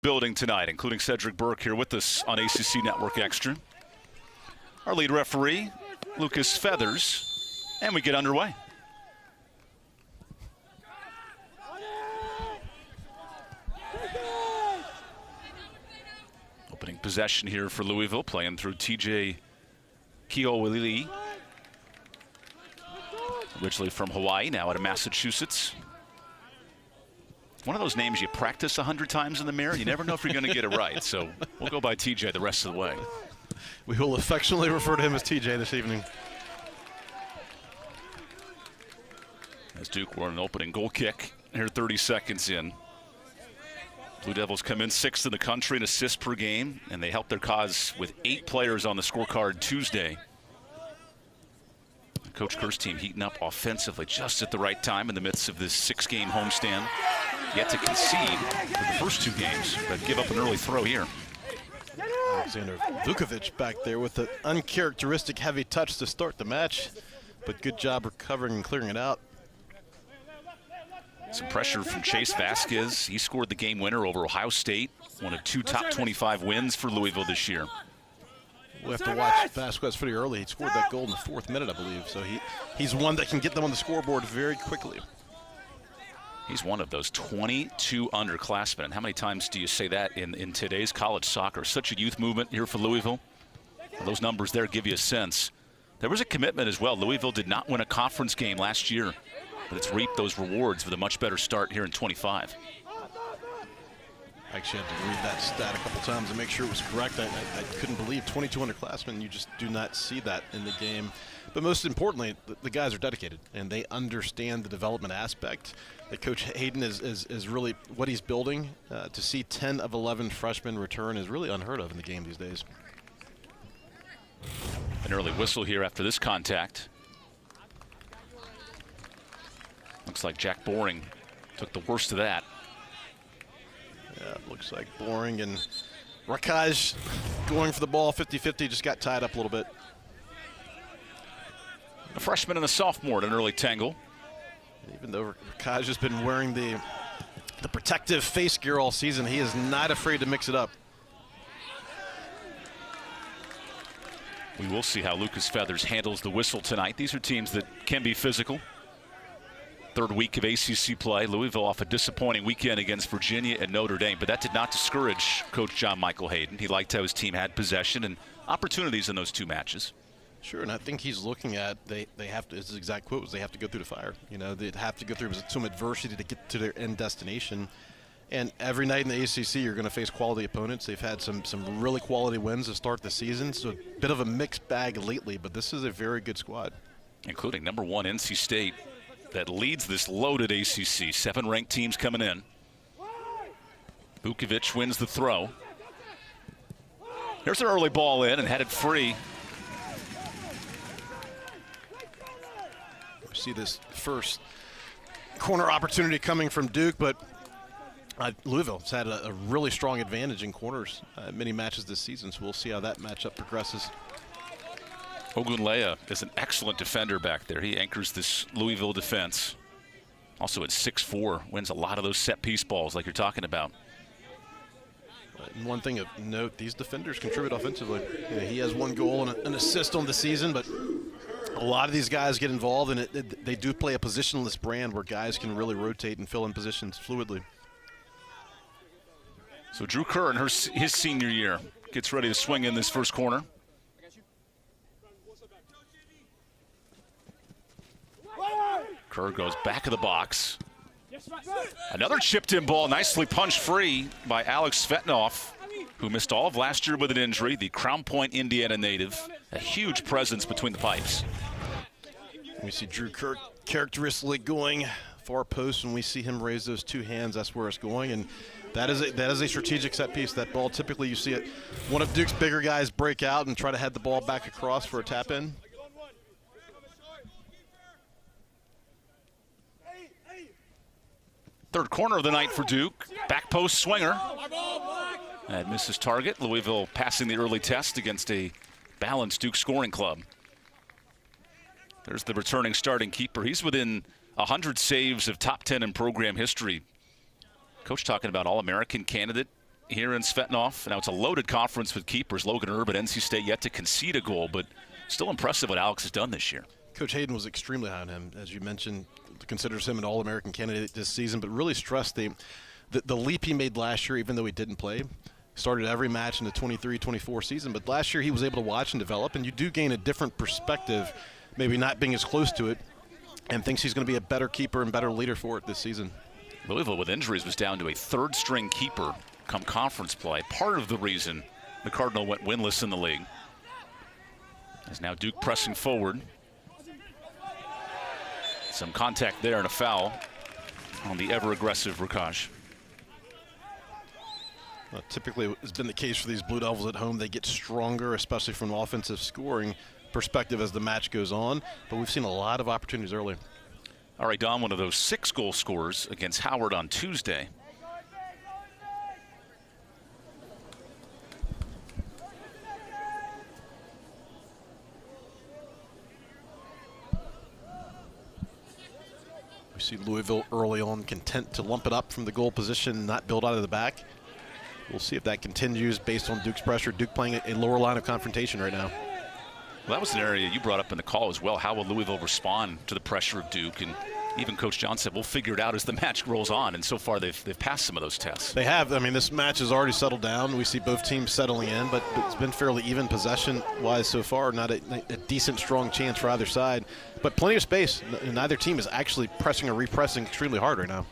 building tonight, including Cedric Burke here with us on ACC Network Extra. Our lead referee, Lucas Feathers, and we get underway. Opening possession here for Louisville, playing through TJ Kiowili. Originally from Hawaii, now out of Massachusetts. One of those names you practice 100 times in the mirror. You never know if you're going to get it right. So we'll go by TJ the rest of the way. We will affectionately refer to him as TJ this evening. As Duke won an opening goal kick here 30 seconds in. Blue Devils come in 6th in the country in assists per game, and they helped their cause with 8 players on the scorecard Tuesday. Coach Kerr's team heating up offensively just at the right time in the midst of this 6-game homestand. Yet to concede for the first 2 games, but give up an early throw here. Alexander Vukovic back there with an uncharacteristic heavy touch to start the match, but good job recovering and clearing it out. Some pressure from Chase Vasquez. He scored the game winner over Ohio State, one of 2 top 25 wins for Louisville this year. We'll have to watch Vasquez pretty early. He scored that goal in the 4th minute, I believe, so he's one that can get them on the scoreboard very quickly. He's one of those 22 underclassmen. And how many times do you say that in today's college soccer? Such a youth movement here for Louisville. Well, those numbers there give you a sense. There was a commitment as well. Louisville did not win a conference game last year, but it's reaped those rewards with a much better start here in 25. I actually had to read that stat a couple times to make sure it was correct. I couldn't believe 22 underclassmen. You just do not see that in the game. But most importantly, the guys are dedicated, and they understand the development aspect. That Coach Hayden is really what he's building. To see 10 of 11 freshmen return is really unheard of in the game these days. An early whistle here after this contact. Looks like Jack Boring took the worst of that. Yeah, it looks like Boring and Rakaj going for the ball 50-50, just got tied up a little bit. A freshman and a sophomore at an early tangle. Even though Rakaj has been wearing the protective face gear all season, he is not afraid to mix it up. We will see how Lucas Feathers handles the whistle tonight. These are teams that can be physical. 3rd week of ACC play. Louisville off a disappointing weekend against Virginia and Notre Dame, but that did not discourage Coach John Michael Hayden. He liked how his team had possession and opportunities in those 2 matches. Sure, and I think he's looking at they have to, his exact quote was, they have to go through the fire. You know, they have to go through some adversity to get to their end destination. And every night in the ACC, you're going to face quality opponents. They've had some really quality wins to start the season, so a bit of a mixed bag lately, but this is a very good squad. Including number 1 NC State that leads this loaded ACC. 7 ranked teams coming in. Vukovic wins the throw. Here's an early ball in and headed free. We see this first corner opportunity coming from Duke, but Louisville's had a really strong advantage in corners many matches this season, so we'll see how that matchup progresses. Ogunleya is an excellent defender back there. He anchors this Louisville defense. Also at 6'4", wins a lot of those set-piece balls like you're talking about. And one thing of note, these defenders contribute offensively. You know, he has 1 goal and an assist on the season, but a lot of these guys get involved, and they do play a positionless brand where guys can really rotate and fill in positions fluidly. So Drew Kerr in his senior year gets ready to swing in this first corner. Kerr goes back of the box. Another chipped-in ball, nicely punched free by Alex Svetnov, who missed all of last year with an injury, the Crown Point, Indiana native. A huge presence between the pipes. We see Drew Kerr characteristically going far post. When we see him raise those 2 hands, that's where it's going. And that is a strategic set piece. That ball, typically you see it. One of Duke's bigger guys break out and try to head the ball back across for a tap-in. Third corner of the night for Duke. Back post swinger. And misses target. Louisville passing the early test against a balanced Duke scoring club. There's the returning starting keeper. He's within 100 saves of top 10 in program history. Coach talking about All-American candidate here in Svetnov. Now it's a loaded conference with keepers. Logan Erb at NC State yet to concede a goal, but still impressive what Alex has done this year. Coach Hayden was extremely high on him, as you mentioned, considers him an All-American candidate this season, but really stressed the leap he made last year, even though he didn't play. Started every match in the 23-24 season, but last year he was able to watch and develop, and you do gain a different perspective, maybe not being as close to it, and thinks he's going to be a better keeper and better leader for it this season. Louisville, with injuries, was down to a third-string keeper come conference play. Part of the reason the Cardinal went winless in the league. As now Duke pressing forward. Some contact there and a foul on the ever-aggressive Rakash. Typically, it's been the case for these Blue Devils at home. They get stronger, especially from an offensive scoring perspective as the match goes on. But we've seen a lot of opportunities early. All right, Don, one of those 6 goal scorers against Howard on Tuesday. We see Louisville early on content to lump it up from the goal position, not build out of the back. We'll see if that continues based on Duke's pressure. Duke playing a lower line of confrontation right now. Well, that was an area you brought up in the call as well. How will Louisville respond to the pressure of Duke? And even Coach John said, we'll figure it out as the match rolls on. And so far, they've passed some of those tests. They have. I mean, this match has already settled down. We see both teams settling in, but it's been fairly even possession-wise so far. Not a decent, strong chance for either side, but plenty of space. Neither team is actually pressing or repressing extremely hard right now.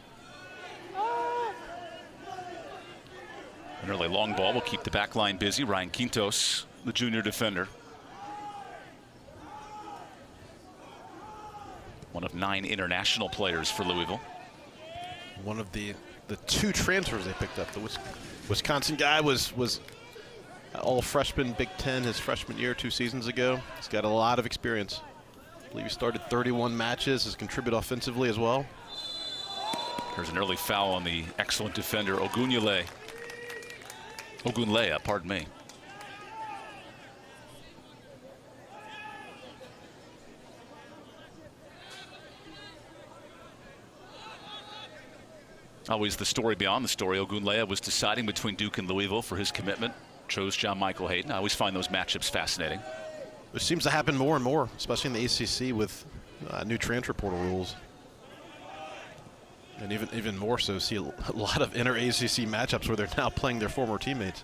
An early long ball will keep the back line busy. Ryan Quintos, the junior defender. One of 9 international players for Louisville. One of the 2 transfers they picked up. The Wisconsin guy was all freshman Big Ten his freshman year 2 seasons ago. He's got a lot of experience. I believe he started 31 matches, has contributed offensively as well. There's an early foul on the excellent defender Ogunleye, pardon me. Always the story beyond the story. Ogunleye was deciding between Duke and Louisville for his commitment. Chose John Michael Hayden. I always find those matchups fascinating. It seems to happen more and more, especially in the ACC with new transfer portal rules. And even more so, see a lot of inter-ACC matchups where they're now playing their former teammates.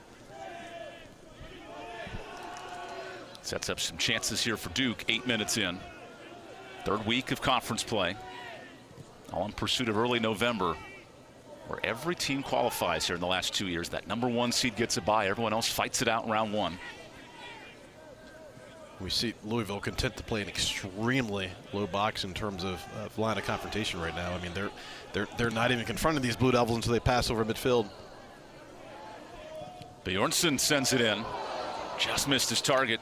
Sets up some chances here for Duke. 8 minutes in. 3rd week of conference play. All in pursuit of early November, where every team qualifies here in the last 2 years. That #1 seed gets a bye. Everyone else fights it out in round 1. We see Louisville content to play an extremely low box in terms of line of confrontation right now. I mean, they're not even confronting these Blue Devils until they pass over midfield. Bjornsson sends it in. Just missed his target.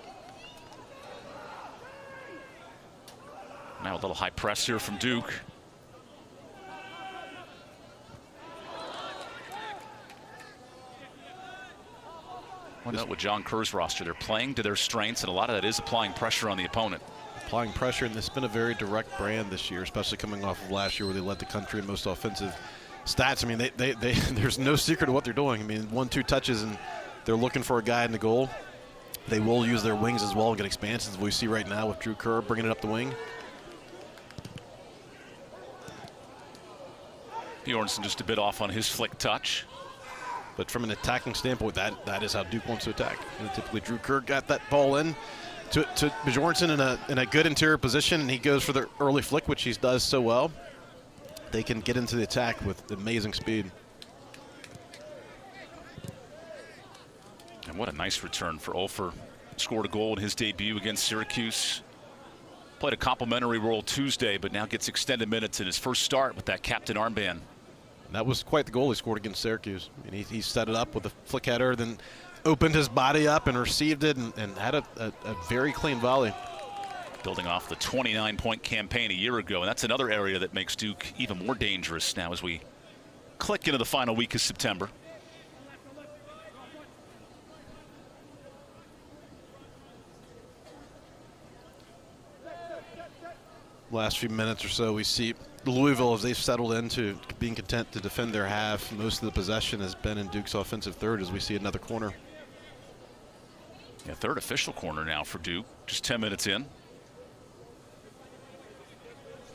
Now a little high press here from Duke. Well, with John Kerr's roster, they're playing to their strengths, and a lot of that is applying pressure on the opponent. Applying pressure, and it's been a very direct brand this year, especially coming off of last year where they led the country in most offensive stats. I mean, there's no secret to what they're doing. I mean, 1-2 touches, and they're looking for a guy in the goal. They will use their wings as well and get expansions, as we see right now with Drew Kerr bringing it up the wing. Bjornsson just a bit off on his flick touch. But from an attacking standpoint, that is how Duke wants to attack. And typically, Drew Kerr got that ball in to Bjornsson in a good interior position, and he goes for the early flick, which he does so well. They can get into the attack with amazing speed. And what a nice return for Olfer. Scored a goal in his debut against Syracuse. Played a complimentary role Tuesday, but now gets extended minutes in his first start with that captain armband. That was quite the goal he scored against Syracuse. I mean, he set it up with a flick header, then opened his body up and received it and had a very clean volley. Building off the 29-point campaign a year ago, and that's another area that makes Duke even more dangerous now as we click into the final week of September. last few minutes or so, we see Louisville, as they've settled into being content to defend their half. Most of the possession has been in Duke's offensive third as we see another corner. Yeah, third official corner now for Duke, just 10 minutes in.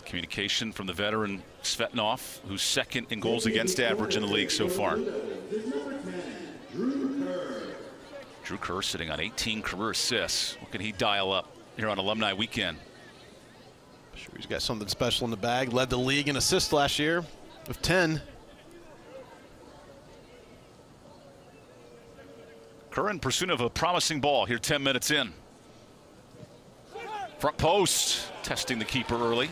Communication from the veteran Svetnov, who's second in goals against average in the league so far. Drew Kerr sitting on 18 career assists. What can he dial up here on Alumni Weekend? Sure, he's got something special in the bag. Led the league in assists last year with 10. Kerr in pursuit of a promising ball here 10 minutes in. Front post, testing the keeper early.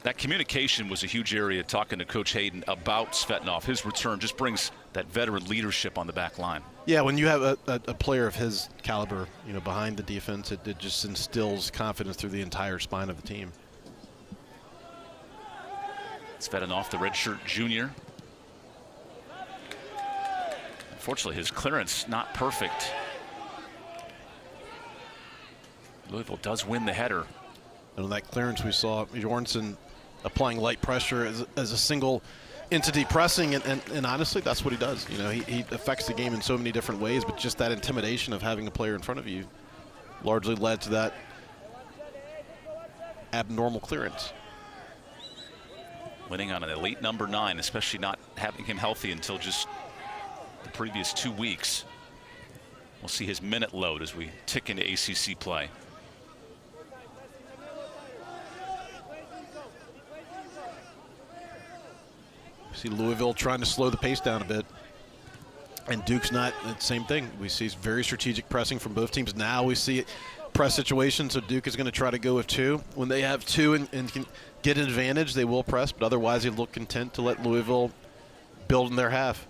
That communication was a huge area, talking to Coach Hayden about Svetnov. His return just brings that veteran leadership on the back line. Yeah, when you have a player of his caliber, behind the defense, it just instills confidence through the entire spine of the team. Svetnov, the redshirt junior. Unfortunately, his clearance not perfect. Louisville does win the header. And on that clearance, we saw Bjornsson applying light pressure as a single entity pressing, and honestly, that's what he does. He affects the game in so many different ways, but just that intimidation of having a player in front of you largely led to that abnormal clearance. Winning on an elite number 9, especially not having him healthy until just the previous 2 weeks. We'll see his minute load as we tick into ACC play. See Louisville trying to slow the pace down a bit. And Duke's not. Same thing. We see very strategic pressing from both teams. Now we see press situations, so Duke is going to try to go with 2. When they have 2 and can get an advantage, they will press, but otherwise they look content to let Louisville build in their half.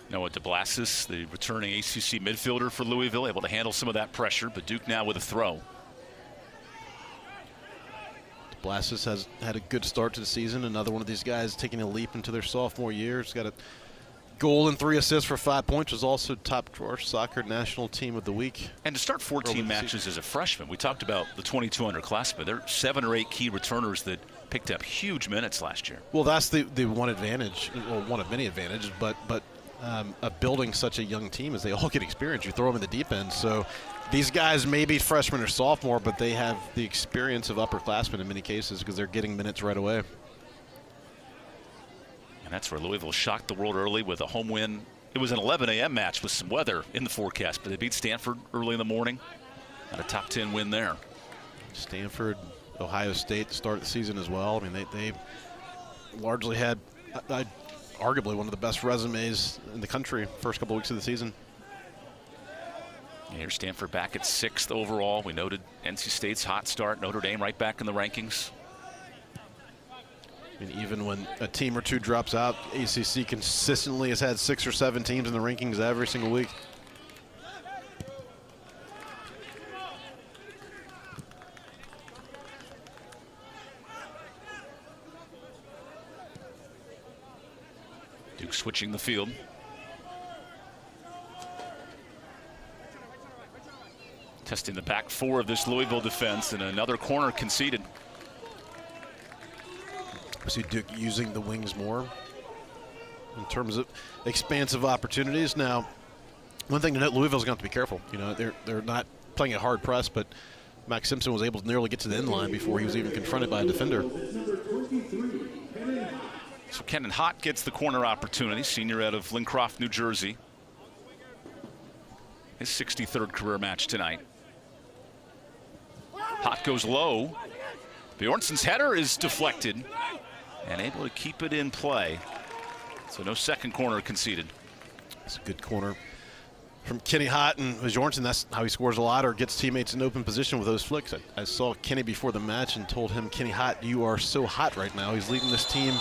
Noah DeBlasis, the returning ACC midfielder for Louisville, able to handle some of that pressure, but Duke now with a throw. DeBlasis has had a good start to the season. Another one of these guys taking a leap into their sophomore year. He's got a goal and 3 assists for 5 points. Was also top drawer soccer national team of the week. And to start 14 matches as a freshman, we talked about the 22 underclassmen. There are 7 or 8 key returners that picked up huge minutes last year. Well, that's the one advantage, well, one of many advantages, but of building such a young team is they all get experience. You throw them in the deep end. So these guys may be freshmen or sophomore, but they have the experience of upperclassmen in many cases because they're getting minutes right away. And that's where Louisville shocked the world early with a home win. It was an 11 a.m. match with some weather in the forecast, but they beat Stanford early in the morning. And a top 10 win there. Stanford, Ohio State to start the season as well. I mean, they largely had arguably one of the best resumes in the country first couple weeks of the season. Here's Stanford back at 6th overall. We noted NC State's hot start. Notre Dame right back in the rankings. I mean, even when a team or 2 drops out, ACC consistently has had 6 or 7 teams in the rankings every single week. Duke switching the field. Testing the back 4 of this Louisville defense, and another corner conceded. I see Duke using the wings more in terms of expansive opportunities. Now, one thing to note, Louisville's going to have to be careful. They're not playing a hard press, but Max Simpson was able to nearly get to the end line before he was even confronted by a defender. So Kenan Hott gets the corner opportunity, senior out of Lincroft, New Jersey. His 63rd career match tonight. Hott goes low. Bjornsson's header is deflected and able to keep it in play. So no second corner conceded. It's a good corner from Kenny Hott, and Bjornsson, that's how he scores a lot or gets teammates in open position with those flicks. I saw Kenny before the match and told him, Kenny Hott, you are so hot right now. He's leading this team.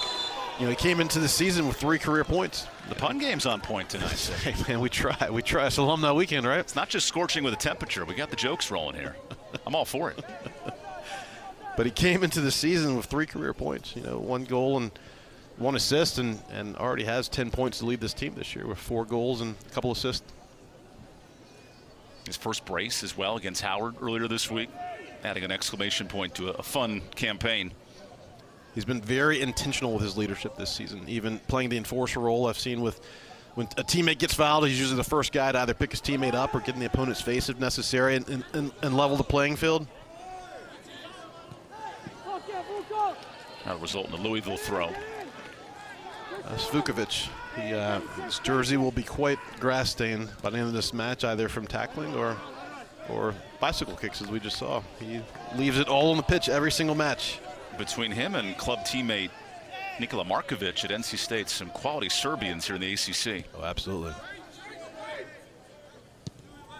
He came into the season with 3 career points. The pun game's on point tonight. Hey, man, we try. It's Alumni Weekend, right? It's not just scorching with a temperature. We got the jokes rolling here. I'm all for it. But he came into the season with 3 career points. 1 goal and 1 assist, and already has 10 points to lead this team this year with 4 goals and a couple assists. His first brace as well against Howard earlier this week, adding an exclamation point to a fun campaign. He's been very intentional with his leadership this season, even playing the enforcer role. I've seen with when a teammate gets fouled, he's usually the first guy to either pick his teammate up or get in the opponent's face if necessary and level the playing field. That'll result in a Louisville throw. Vukovic, his jersey will be quite grass stained by the end of this match, either from tackling or bicycle kicks, as we just saw. He leaves it all on the pitch every single match. Between him and club teammate Nikola Markovic at NC State, some quality Serbians here in the ACC. Oh, absolutely.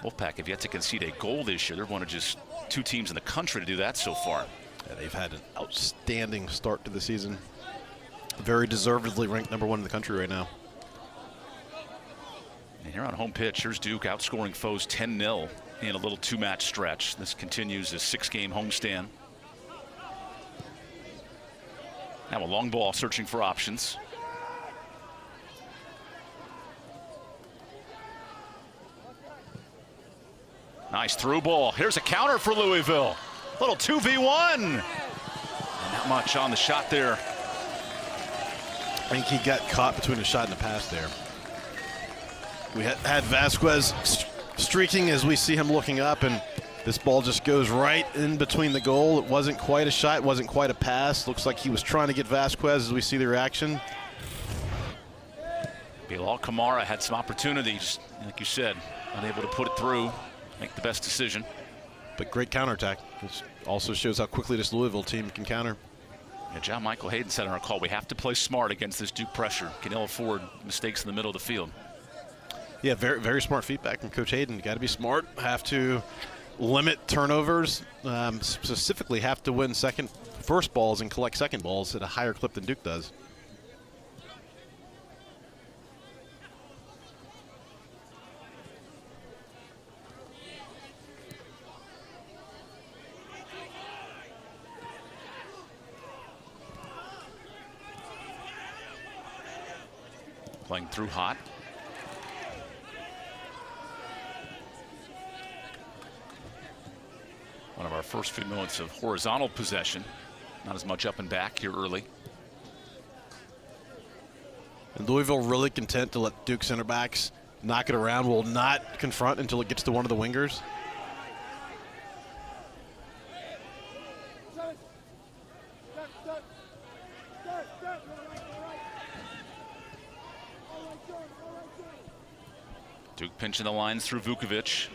Wolfpack have yet to concede a goal this year. They're one of just 2 teams in the country to do that so far. Yeah, they've had an outstanding start to the season. Very deservedly ranked #1 in the country right now. And here on home pitch, here's Duke outscoring foes 10-0 in a little 2-match stretch. This continues a 6-game homestand. Now a long ball searching for options. Nice through ball. Here's a counter for Louisville. Little 2v1. And not much on the shot there. I think he got caught between a shot and a pass there. We had Vasquez streaking as we see him looking up, and this ball just goes right in between the goal. It wasn't quite a shot, it wasn't quite a pass. Looks like he was trying to get Vasquez as we see the reaction. Bilal Kamara had some opportunities, like you said, unable to put it through, make the best decision. But great counterattack. This also shows how quickly this Louisville team can counter. Yeah, John Michael Hayden said on our call, we have to play smart against this Duke pressure. Can ill afford mistakes in the middle of the field. Yeah, very, very smart feedback from Coach Hayden. You got to be smart. Have to limit turnovers. Specifically, have to win first balls and collect second balls at a higher clip than Duke does. Playing through hot. One of our first few moments of horizontal possession. Not as much up and back here early. And Louisville really content to let Duke center backs knock it around, will not confront until it gets to one of the wingers. Duke pinching the lines through Vukovic.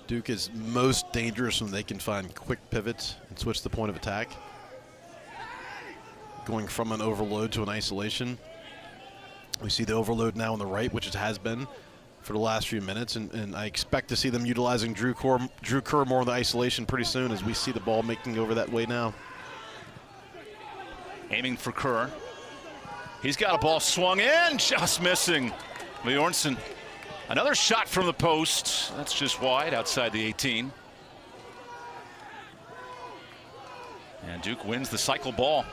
Duke is most dangerous when they can find quick pivots and switch the point of attack. Going from an overload to an isolation. We see the overload now on the right, which it has been for the last few minutes, and I expect to see them utilizing Drew Kerr more in the isolation pretty soon as we see the ball making over that way now. Aiming for Kerr. He's got a ball swung in, just missing. Bjornsson. Another shot from the post. That's just wide outside the 18. And Duke wins the cycle ball.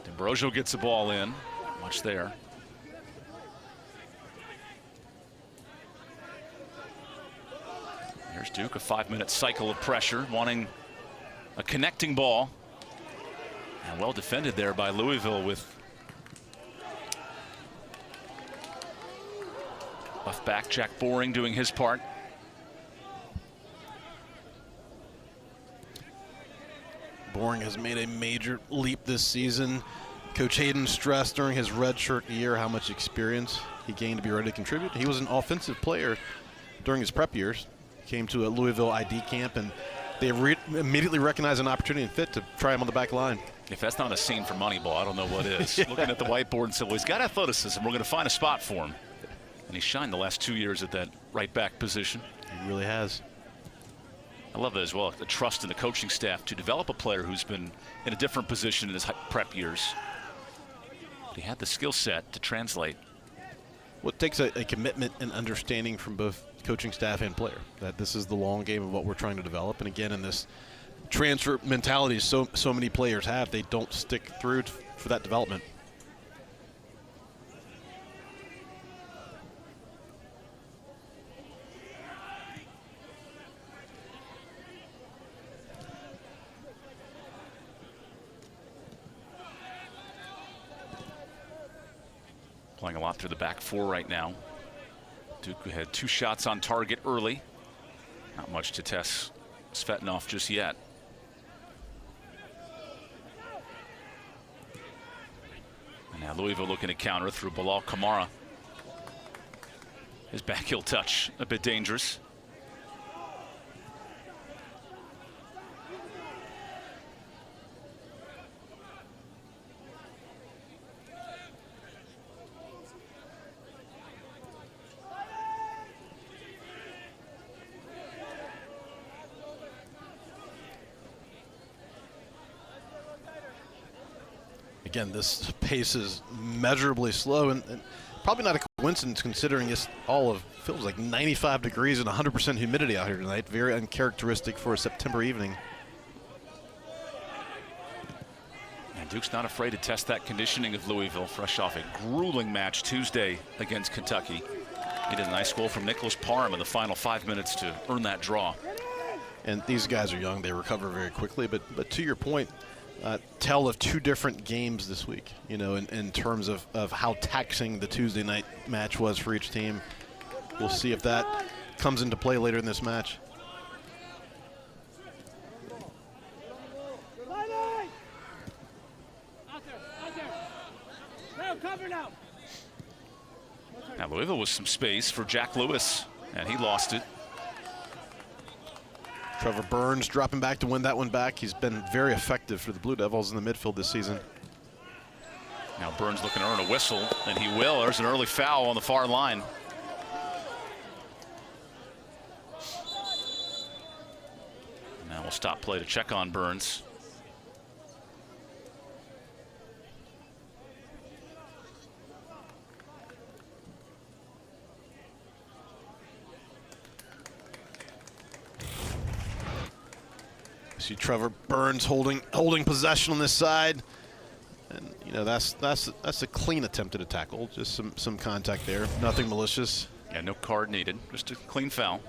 D'Ambrosio gets the ball in. Much there. Here's Duke, a 5-minute cycle of pressure, wanting a connecting ball. And well defended there by Louisville with left back Jack Boring doing his part. Boring has made a major leap this season. Coach Hayden stressed during his redshirt year how much experience he gained to be ready to contribute. He was an offensive player during his prep years. Came to a Louisville ID camp, and they immediately recognized an opportunity and fit to try him on the back line. If that's not a scene for Moneyball, I don't know what is. Yeah. Looking at the whiteboard and said, well, he's got athleticism. We're going to find a spot for him. And he shined the last 2 years at that right back position. He really has. I love that as well, the trust in the coaching staff to develop a player who's been in a different position in his prep years. But he had the skill set to translate. Well, it takes a commitment and understanding from both coaching staff and player that this is the long game of what we're trying to develop. And again, in this transfer mentality so many players have, they don't stick through for that development. Playing a lot through the back four right now. Duke had 2 shots on target early. Not much to test Svetnov just yet. And now Louisville looking to counter through Bilal Kamara. His back heel touch, a bit dangerous. Again, this pace is measurably slow, and probably not a coincidence considering it's feels like 95 degrees and 100% humidity out here tonight. Very uncharacteristic for a September evening. And Duke's not afraid to test that conditioning of Louisville, fresh off a grueling match Tuesday against Kentucky. He did a nice goal from Nicholas Parham in the final 5 minutes to earn that draw. And these guys are young; they recover very quickly. But to your point, tell of 2 different games this week, you know, in terms of how taxing the Tuesday night match was for each team. We'll see if that comes into play later in this match. Now Louisville with some space for Jack Lewis, and he lost it. Trevor Burns dropping back to win that one back. He's been very effective for the Blue Devils in the midfield this season. Now Burns looking to earn a whistle, and he will. There's an early foul on the far line. Now we'll stop play to check on Burns. See Trevor Burns holding possession on this side, and you know that's a clean attempt at a tackle, just some contact there, nothing malicious. Yeah, no card needed, just a clean foul.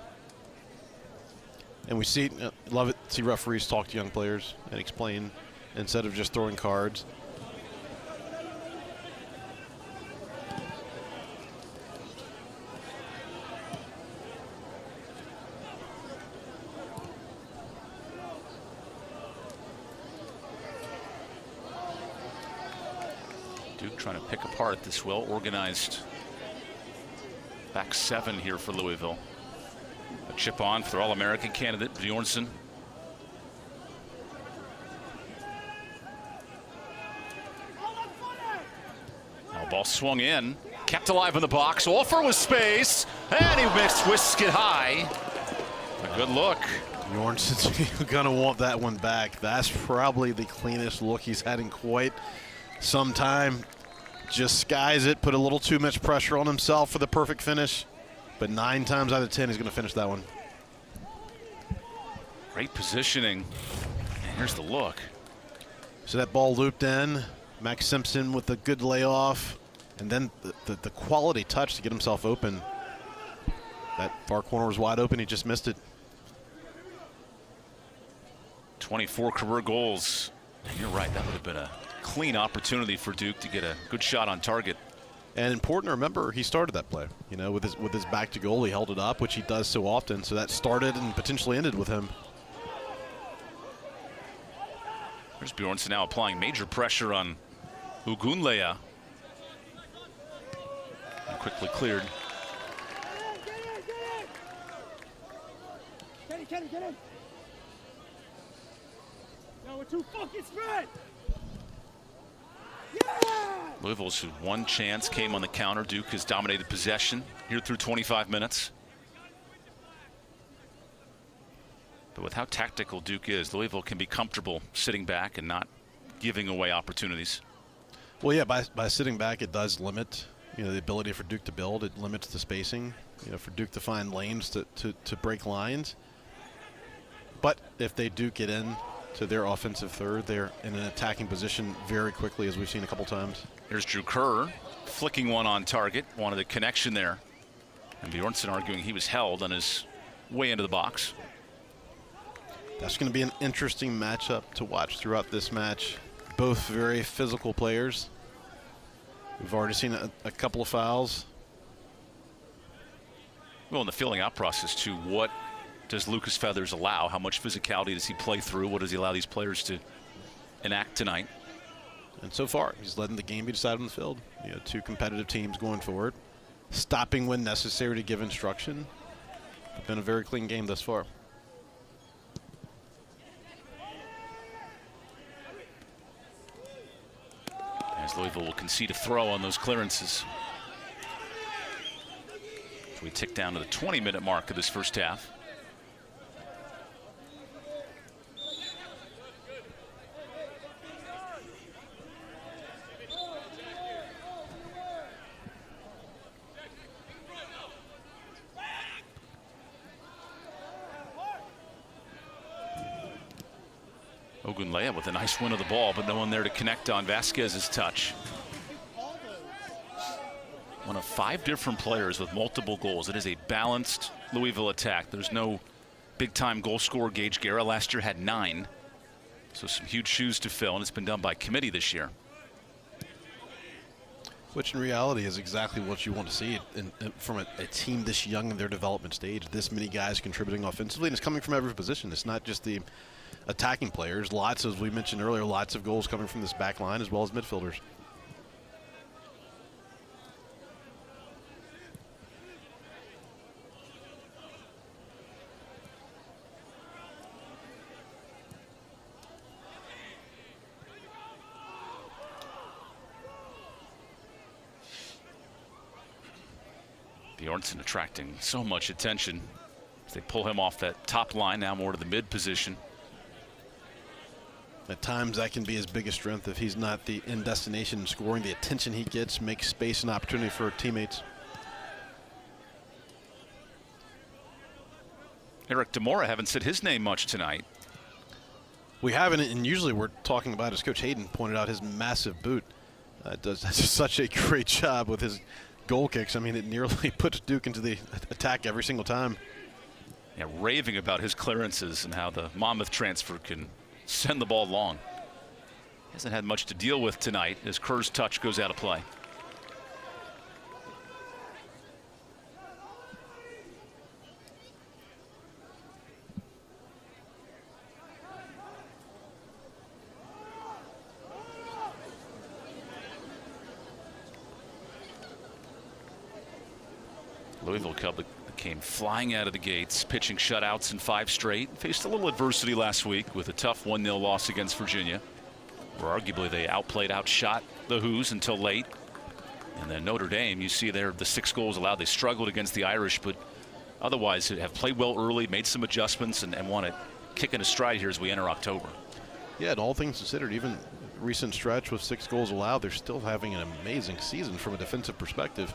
And we see, love it, see referees talk to young players and explain instead of just throwing cards. Duke trying to pick apart this well-organized back 7 here for Louisville. A chip on for All-American candidate Bjornsson. Now ball swung in, kept alive in the box. Offer with space, and he whisked it high. A good look. Bjornsson's gonna want that one back. That's probably the cleanest look he's had in quite some time. Just skies it, put a little too much pressure on himself for the perfect finish, but 9 times out of 10 he's going to finish that one. Great positioning, and here's the look. So that ball looped in, Max Simpson with a good layoff, and then the quality touch to get himself open. That far corner was wide open, he just missed it. 24 career goals, and you're right, that would have been a clean opportunity for Duke to get a good shot on target. And important to remember, he started that play. You know, with his back to goal, he held it up, which he does so often. So that started and potentially ended with him. There's Bjornsson now applying major pressure on Ugunlea. And quickly cleared. Get in. No, we're too fucking spread. Louisville's one chance came on the counter. Duke has dominated possession here through 25 minutes. But with how tactical Duke is, Louisville can be comfortable sitting back and not giving away opportunities. Well, yeah, by sitting back, it does limit, the ability for Duke to build, it limits the spacing. For Duke to find lanes to break lines. But if they do get in to their offensive third, they're in an attacking position very quickly, as we've seen a couple times. Here's Drew Kerr flicking one on target. Wanted a connection there. And Bjornsson arguing he was held on his way into the box. That's going to be an interesting matchup to watch throughout this match. Both very physical players. We've already seen a couple of fouls. Well, in the filling out process, too, what does Lucas Feathers allow? How much physicality does he play through? What does he allow these players to enact tonight? And so far, he's letting the game be decided on the field. Two competitive teams going forward. Stopping when necessary to give instruction. It's been a very clean game thus far. As Louisville will concede a throw on those clearances. So we tick down to the 20-minute mark of this first half. Ogunleya with a nice win of the ball, but no one there to connect on Vasquez's touch. One of 5 different players with multiple goals. It is a balanced Louisville attack. There's no big-time goal scorer. Gage Guerra last year had 9. So some huge shoes to fill, and it's been done by committee this year. Which in reality is exactly what you want to see from a team this young in their development stage. This many guys contributing offensively, and it's coming from every position. It's not just the attacking players. Lots, as we mentioned earlier, lots of goals coming from this back line as well as midfielders. Bjornsson attracting so much attention as they pull him off that top line, now more to the mid position. At times that can be his biggest strength. If he's not the in destination scoring, the attention he gets makes space and opportunity for teammates. Eric Demora haven't said his name much tonight. We haven't, and usually we're talking about, as Coach Hayden pointed out, his massive boot. Does such a great job with his goal kicks. I mean, it nearly puts Duke into the attack every single time. Yeah, raving about his clearances and how the Monmouth transfer can send the ball long. Hasn't had much to deal with tonight as Kerr's touch goes out of play. Louisville Cub that came flying out of the gates, pitching shutouts in 5 straight. Faced a little adversity last week with a tough 1-0 loss against Virginia, where arguably they outshot the Hoos until late. And then Notre Dame, you see there the 6 goals allowed. They struggled against the Irish, but otherwise have played well early, made some adjustments, and want to kick in a stride here as we enter October. Yeah, and all things considered, even recent stretch with 6 goals allowed, they're still having an amazing season from a defensive perspective.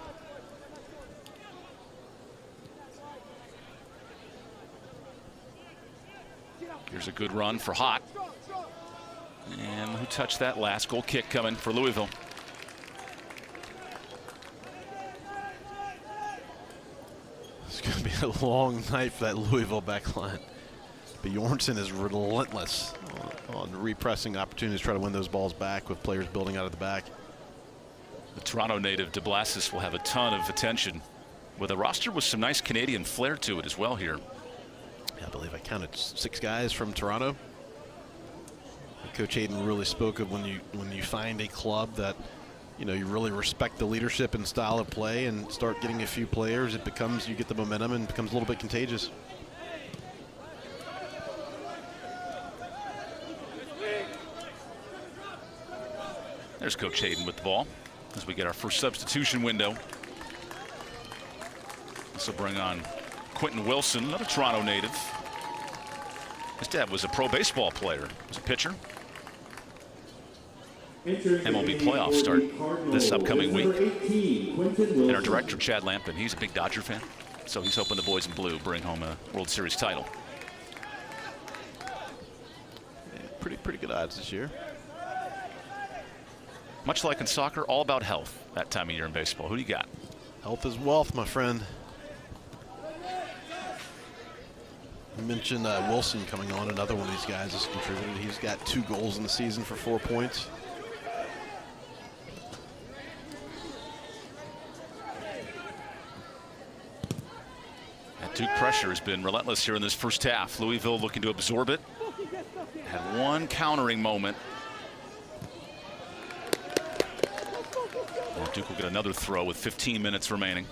Here's a good run for Hott. And who touched that last goal kick coming for Louisville? It's going to be a long night for that Louisville back line. Bjornsson is relentless on repressing opportunities to try to win those balls back with players building out of the back. The Toronto native DeBlasis will have a ton of attention with a roster with some nice Canadian flair to it as well here. I believe I counted 6 guys from Toronto. Coach Hayden really spoke of when you find a club that you really respect the leadership and style of play and start getting a few players, you get the momentum and it becomes a little bit contagious. There's Coach Hayden with the ball as we get our first substitution window. This will bring on Quentin Wilson, another Toronto native. His dad was a pro baseball player. He was a pitcher. MLB playoffs start this upcoming week. And our director, Chad Lampton, he's a big Dodger fan, so he's hoping the boys in blue bring home a World Series title. Yeah, pretty good odds this year. Much like in soccer, all about health that time of year in baseball. Who do you got? Health is wealth, my friend. You mentioned Wilson coming on. Another one of these guys has contributed. He's got 2 goals in the season for 4 points. That Duke pressure has been relentless here in this first half. Louisville looking to absorb it. Had one countering moment. Well, Duke will get another throw with 15 minutes remaining.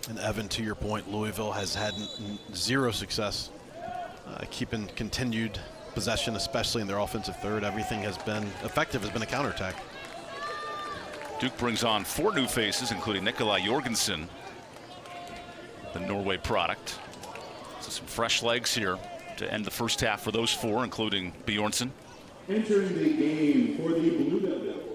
And Evan, to your point, Louisville has had zero success keeping continued possession, especially in their offensive third. Everything has been effective, has been a counterattack. Duke brings on 4 new faces, including Nikolai Jorgensen, the Norway product. So some fresh legs here to end the first half for those 4, including Bjornsson. Entering the game for the Blue Devils.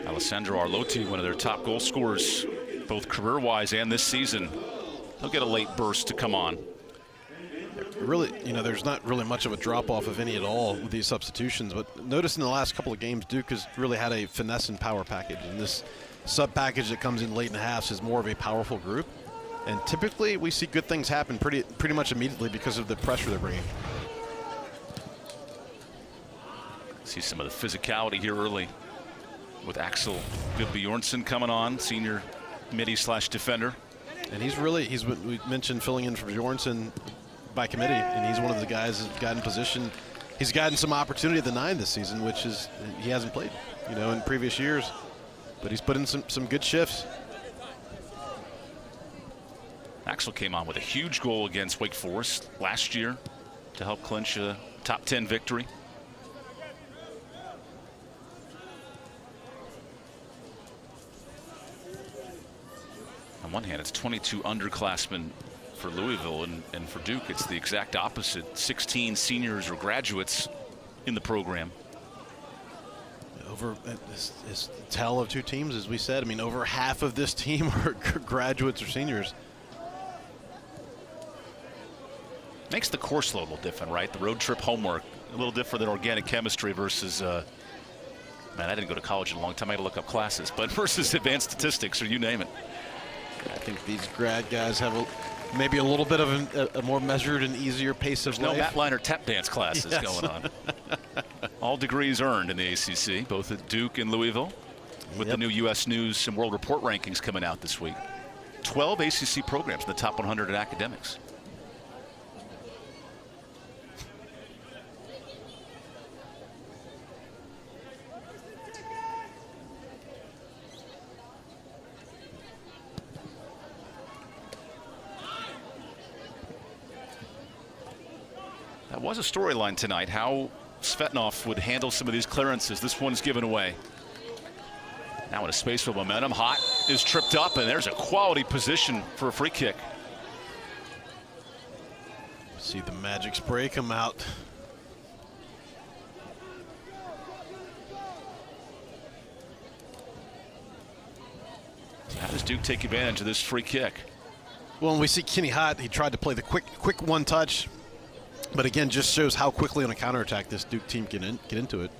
Alessandro Arlotti, one of their top goal scorers, both career-wise and this season. He'll get a late burst to come on. Really, there's not really much of a drop-off, if any at all, with these substitutions. But notice in the last couple of games, Duke has really had a finesse and power package. And this sub-package that comes in late in the halves is more of a powerful group. And typically, we see good things happen pretty much immediately because of the pressure they're bringing. See some of the physicality here early with Axel Bjornsson coming on, senior midi/defender. And we mentioned filling in for Bjornsson by committee, and he's one of the guys that's gotten position. He's gotten some opportunity at the 9 this season, which is he hasn't played, in previous years. But he's put in some good shifts. Axel came on with a huge goal against Wake Forest last year to help clinch a top 10 victory. On one hand, it's 22 underclassmen for Louisville, and for Duke, it's the exact opposite. 16 seniors or graduates in the program. Over this tale of 2 teams, as we said. Over half of this team are graduates or seniors. Makes the course load a little different, right? The road trip homework, a little different than organic chemistry versus, man, I didn't go to college in a long time. I had to look up classes, but versus advanced statistics or you name it. I think these grad guys have maybe a little bit of a more measured and easier pace of life. No Matt Liner tap dance classes going on. All degrees earned in the ACC, both at Duke and Louisville, with the new U.S. News and World Report rankings coming out this week. 12 ACC programs in the top 100 in academics. That was a storyline tonight, how Svetnov would handle some of these clearances. This one's given away. Now in a space with momentum, Hott is tripped up, and there's a quality position for a free kick. See the magic spray come out. How does Duke take advantage of this free kick? Well, when we see Kenny Hott, he tried to play the quick one touch. But again, just shows how quickly on a counterattack this Duke team can get into it.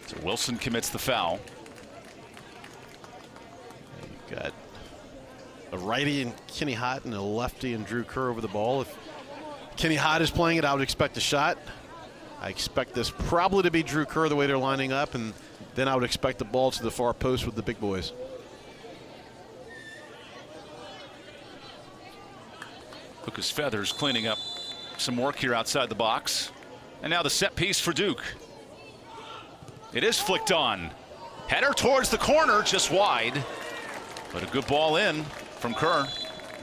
So Wilson commits the foul. You've got a righty in Kenny Hott and a lefty in Drew Kerr over the ball. If Kenny Hott is playing it, I would expect a shot. I expect this probably to be Drew Kerr the way they're lining up, and then I would expect the ball to the far post with the big boys. Lucas Feathers cleaning up some work here outside the box. And now the set piece for Duke. It is flicked on. Header towards the corner, just wide. But a good ball in from Kerr.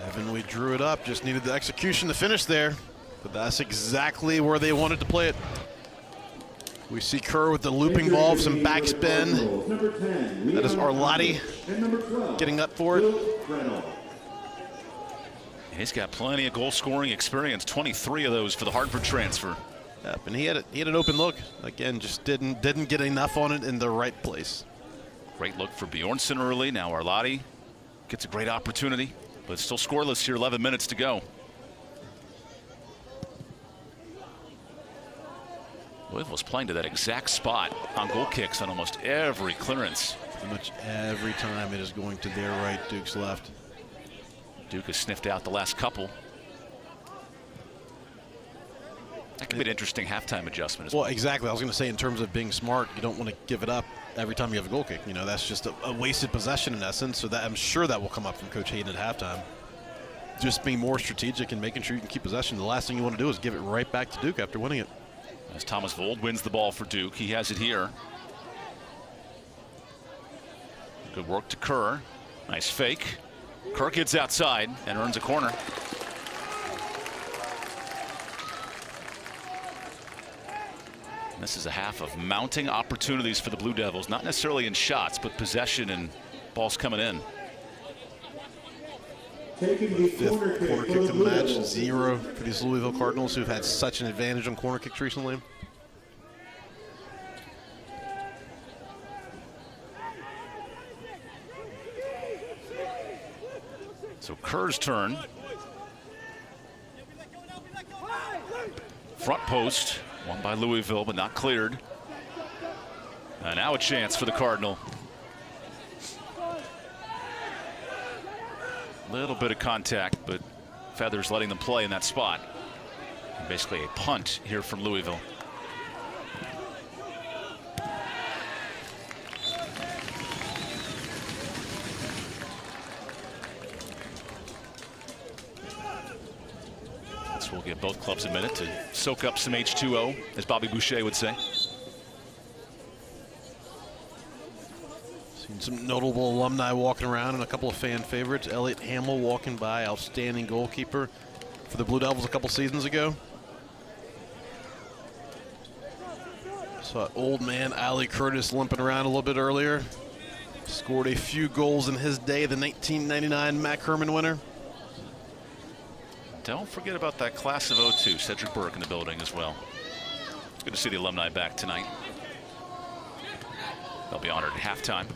Evan, we drew it up, just needed the execution to finish there. But that's exactly where they wanted to play it. We see Kerr with the looping ball, some backspin. That is Arlotti getting up for it. He's got plenty of goal-scoring experience, 23 of those for the Hartford transfer. Yep, and he had an open look. Again, just didn't get enough on it in the right place. Great look for Bjornsson early. Now Arlotti gets a great opportunity, but still scoreless here, 11 minutes to go. Louisville's playing to that exact spot on goal kicks on almost every clearance. Pretty much every time it is going to their right, Duke's left. Duke has sniffed out the last couple. That could be an interesting halftime adjustment as well. Well, exactly. I was going to say, in terms of being smart, you don't want to give it up every time you have a goal kick. You know, that's just a wasted possession in essence. So that I'm sure that will come up from Coach Hayden at halftime. Just being more strategic and making sure you can keep possession. The last thing you want to do is give it right back to Duke after winning it. As Thomas Vold wins the ball for Duke, he has it here. Good work to Kerr. Nice fake. Kerr gets outside and earns a corner. This is a half of mounting opportunities for the Blue Devils, not necessarily in shots, but possession and balls coming in. Taking the Fifth corner kick corner for kick the of the Blue match, Devils. 0 for these Louisville Cardinals, who've had such an advantage on corner kicks recently. So Kerr's turn. Front post, won by Louisville, but not cleared. And now a chance for the Cardinal. Little bit of contact, but Feathers letting them play in that spot. And basically a punt here from Louisville. This will give both clubs a minute to soak up some H2O, as Bobby Boucher would say. Seen some notable alumni walking around and a couple of fan favorites. Elliot Hamill walking by, outstanding goalkeeper for the Blue Devils a couple seasons ago. Saw old man Ali Curtis limping around a little bit earlier. Scored a few goals in his day, the 1999 Mac Herman winner. Don't forget about that class of 02, Cedric Burke in the building as well. Good to see the alumni back tonight. They'll be honored at halftime.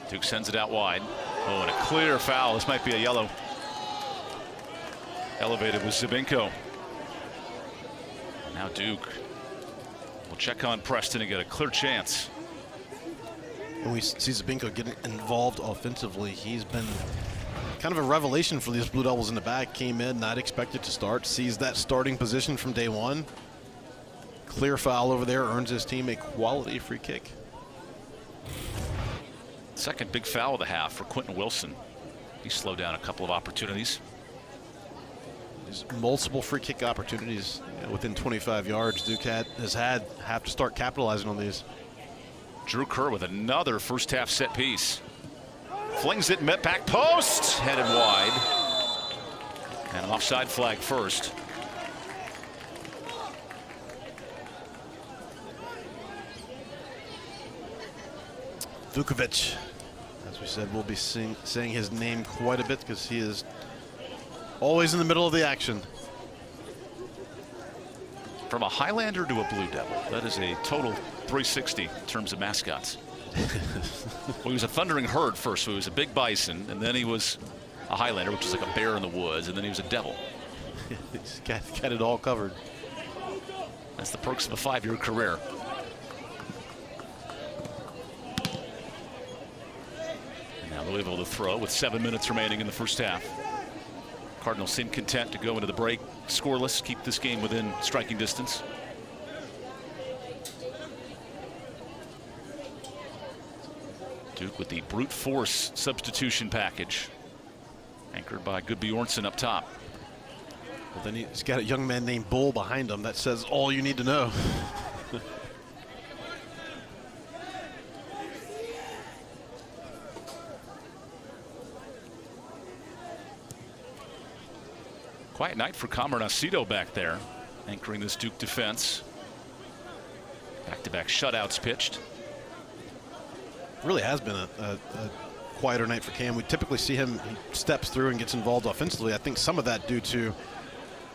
Duke sends it out wide. Oh, and a clear foul. This might be a yellow. Elevated with Zabinko. Now Duke will check on Preston and get a clear chance. When we see Zabinko getting involved offensively, he's been kind of a revelation for these Blue Devils in the back. Came in, not expected to start, sees that starting position from day one. Clear foul over there, earns his team a quality free kick. Second big foul of the half for Quentin Wilson. He slowed down a couple of opportunities. There's multiple free kick opportunities within 25 yards. Duke have to start capitalizing on these. Drew Kerr with another first half set piece. Flings it, met back post, headed wide. And an offside flag first. Vukovic, as we said, we'll be saying his name quite a bit because he is always in the middle of the action. From a Highlander to a Blue Devil, that is a total 360 in terms of mascots. Well, he was a Thundering Herd first, so he was a big bison, and then he was a Highlander, which is like a bear in the woods, and then he was a devil. He's got it all covered. That's the perks of a 5-year career. And now Louisville to throw with 7 minutes remaining in the first half. Cardinals seem content to go into the break scoreless, keep this game within striking distance. Duke with the brute force substitution package, anchored by good Bjornsson up top. Well, then he's got a young man named Bull behind him. That says all you need to know. Quiet night for Camarnacito back there, anchoring this Duke defense. Back-to-back shutouts pitched. Really has been a quieter night for Cam. We typically see him, he steps through and gets involved offensively. I think some of that due to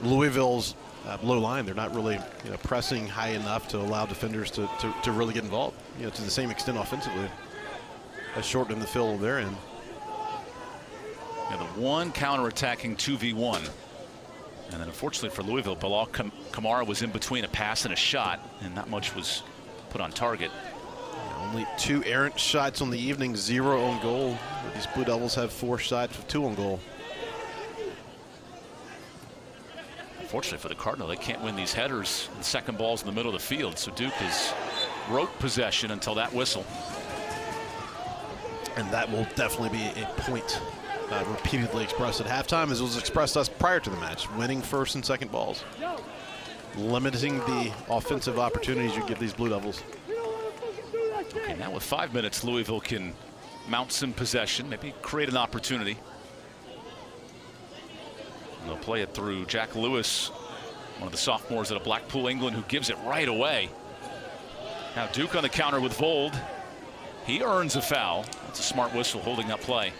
Louisville's low line. They're not really pressing high enough to allow defenders to really get involved to the same extent offensively. That's shortening the field they're in. Yeah, the one counter-attacking 2v1. And then unfortunately for Louisville, Bilal Kamara was in between a pass and a shot, and not much was put on target. Only 2 errant shots on the evening, 0 on goal. These Blue Devils have 4 shots with 2 on goal. Unfortunately for the Cardinal, they can't win these headers and second balls in the middle of the field. So Duke has rote possession until that whistle. And that will definitely be a point repeatedly expressed at halftime, as it was expressed us prior to the match. Winning first and second balls. Limiting the offensive opportunities you give these Blue Devils. Okay, now with 5 minutes, Louisville can mount some possession, maybe create an opportunity. And they'll play it through Jack Lewis, one of the sophomores out of Blackpool, England, who gives it right away. Now Duke on the counter with Vold. He earns a foul. That's a smart whistle holding up play.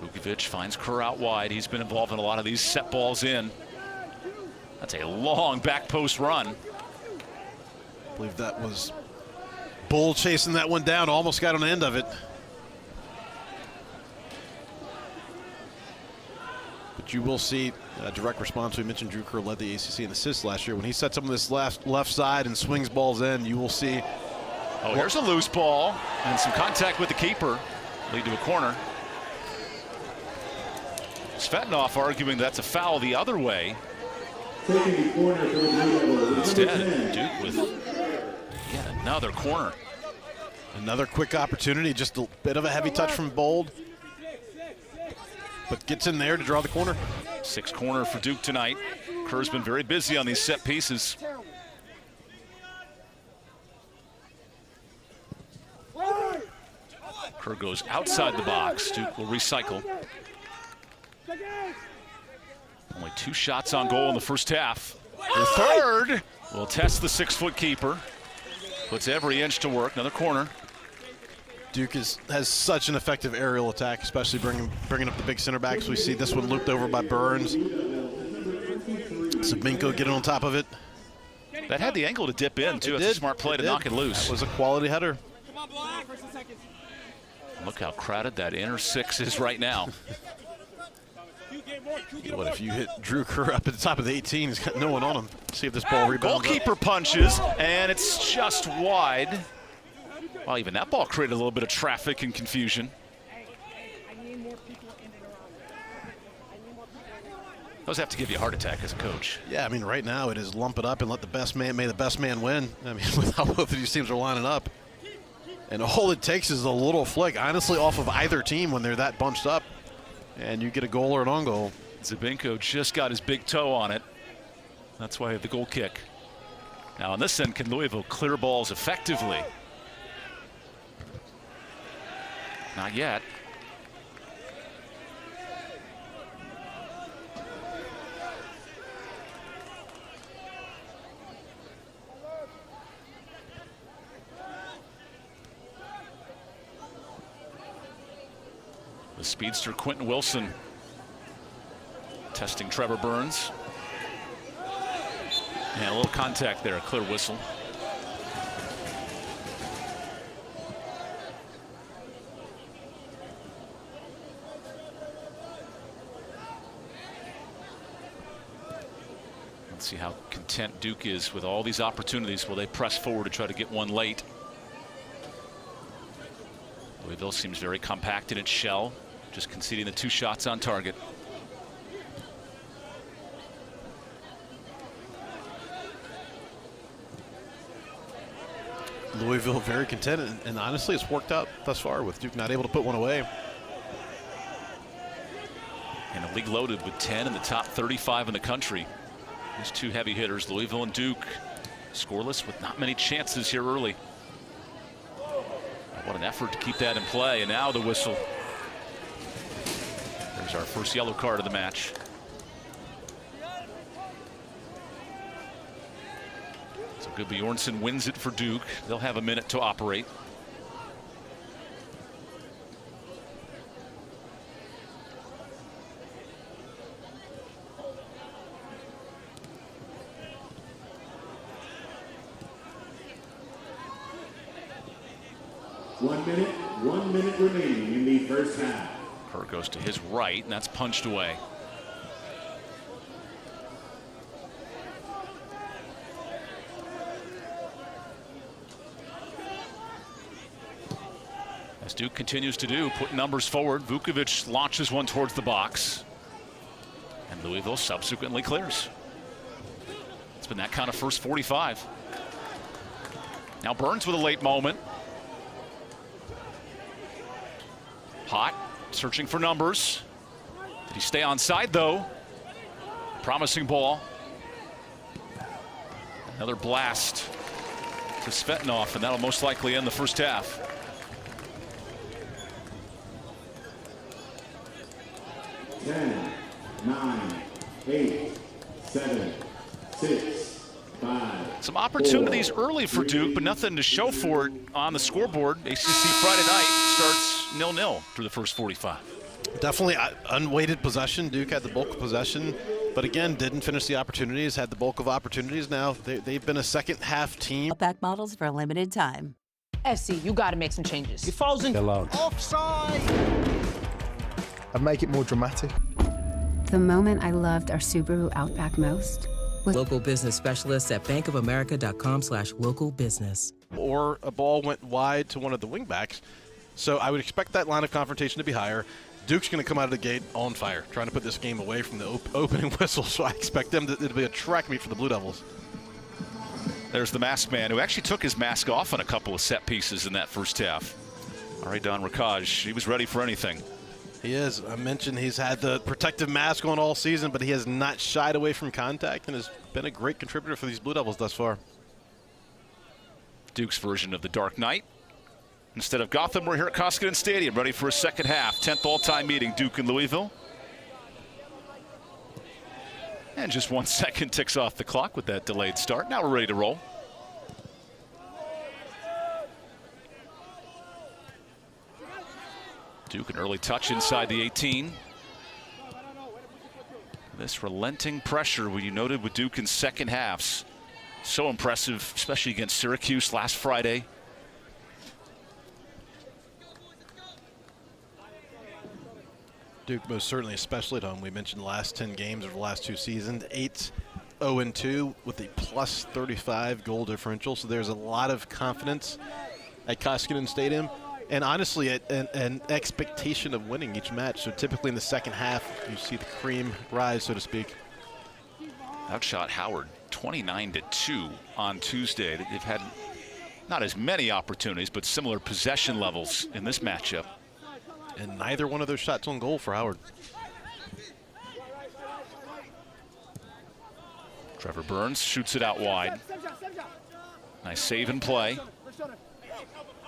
Vukovic finds Kerr out wide. He's been involved in a lot of these set balls in. That's a long back post run. I believe that was Bull chasing that one down, almost got on the end of it. But you will see a direct response. We mentioned Drew Kerr led the ACC in assists last year. When he sets up on this left side and swings balls in, you will see. Oh, here's a loose ball and some contact with the keeper. Lead to a corner. Svetnov arguing that's a foul the other way. Taking the corner for the Blue Devils. Instead, Duke with yet another corner. Another quick opportunity, just a bit of a heavy touch from Bold, but gets in there to draw the corner. 6th corner for Duke tonight. Kerr's been very busy on these set pieces. Kerr goes outside the box. Duke will recycle. Only 2 shots on goal in the first half. The third will test the 6-foot keeper. Puts every inch to work. Another corner. Duke has such an effective aerial attack, especially bringing up the big center backs. We see this one looped over by Burns. Sabinko getting on top of it. That had the angle to dip in, too. It's a smart play to knock it loose. That was a quality header. Look how crowded that inner 6 is right now. What if you hit Drew Kerr up at the top of the 18? He's got no one on him. See if this ball rebounds. Goalkeeper punches, and it's just wide. Well, even that ball created a little bit of traffic and confusion. Those have to give you a heart attack as a coach. Yeah, I mean, right now it is lump it up and let the best man, may the best man win. I mean, with how both of these teams are lining up. And all it takes is a little flick, honestly, off of either team when they're that bunched up. And you get a goal or an on goal. Zabinko just got his big toe on it. That's why I have the goal kick. Now on this end, can Louisville clear balls effectively? Not yet. The speedster Quentin Wilson testing Trevor Burns. And a little contact there, a clear whistle. Let's see how content Duke is with all these opportunities. Will they press forward to try to get one late? Louisville seems very compact in its shell, just conceding the 2 shots on target. Louisville very content, and honestly, it's worked out thus far with Duke not able to put one away. And a league loaded with 10 in the top 35 in the country. These two heavy hitters, Louisville and Duke, scoreless with not many chances here early. What an effort to keep that in play. And now the whistle. There's our first yellow card of the match. So Gudbjornsson wins it for Duke. They'll have a minute to operate. One minute remaining in the first half. Kerr goes to his right, and that's punched away. As Duke continues to do, put numbers forward, Vukovic launches one towards the box, and Louisville subsequently clears. It's been that kind of first 45. Now Burns with a late moment. Hot, searching for numbers. Did he stay onside though? Promising ball. Another blast to Svetnov, and that'll most likely end the first half. 10, 9, 8, 7, 6, 5. Some opportunities early for Duke, but nothing to show for it on the scoreboard. ACC Friday night starts 0-0 through the first 45. Definitely unweighted possession. Duke had the bulk of possession, but again, didn't finish the opportunities, had the bulk of opportunities. Now they've been a second half team. Back models for a limited time. SC, you got to make some changes. It falls in. Offside! And make it more dramatic. The moment I loved our Subaru Outback most was Local business specialists at bankofamerica.com/local business. Or a ball went wide to one of the wingbacks. So I would expect that line of confrontation to be higher. Duke's going to come out of the gate on fire, trying to put this game away from the opening whistle. So I expect them to be a track meet for the Blue Devils. There's the masked man, who actually took his mask off on a couple of set pieces in that first half. All right, Don Rakaj, he was ready for anything. He is. I mentioned he's had the protective mask on all season, but he has not shied away from contact and has been a great contributor for these Blue Devils thus far. Duke's version of the Dark Knight. Instead of Gotham, we're here at Koskinen Stadium, ready for a second half. 10th all-time meeting, Duke and Louisville. And just 1 second ticks off the clock with that delayed start. Now we're ready to roll. Duke, an early touch inside the 18. This relenting pressure we noted with Duke in second halves. So impressive, especially against Syracuse last Friday. Duke most certainly, especially at home. We mentioned the last 10 games of the last 2 seasons, 8-0-2 with a plus 35 goal differential. So there's a lot of confidence at Koskinen Stadium. And honestly, an expectation of winning each match. So typically in the second half, you see the cream rise, so to speak. Outshot Howard 29-2 on Tuesday. They've had not as many opportunities, but similar possession levels in this matchup. And neither one of those shots on goal for Howard. Trevor Burns shoots it out wide. Nice save and play.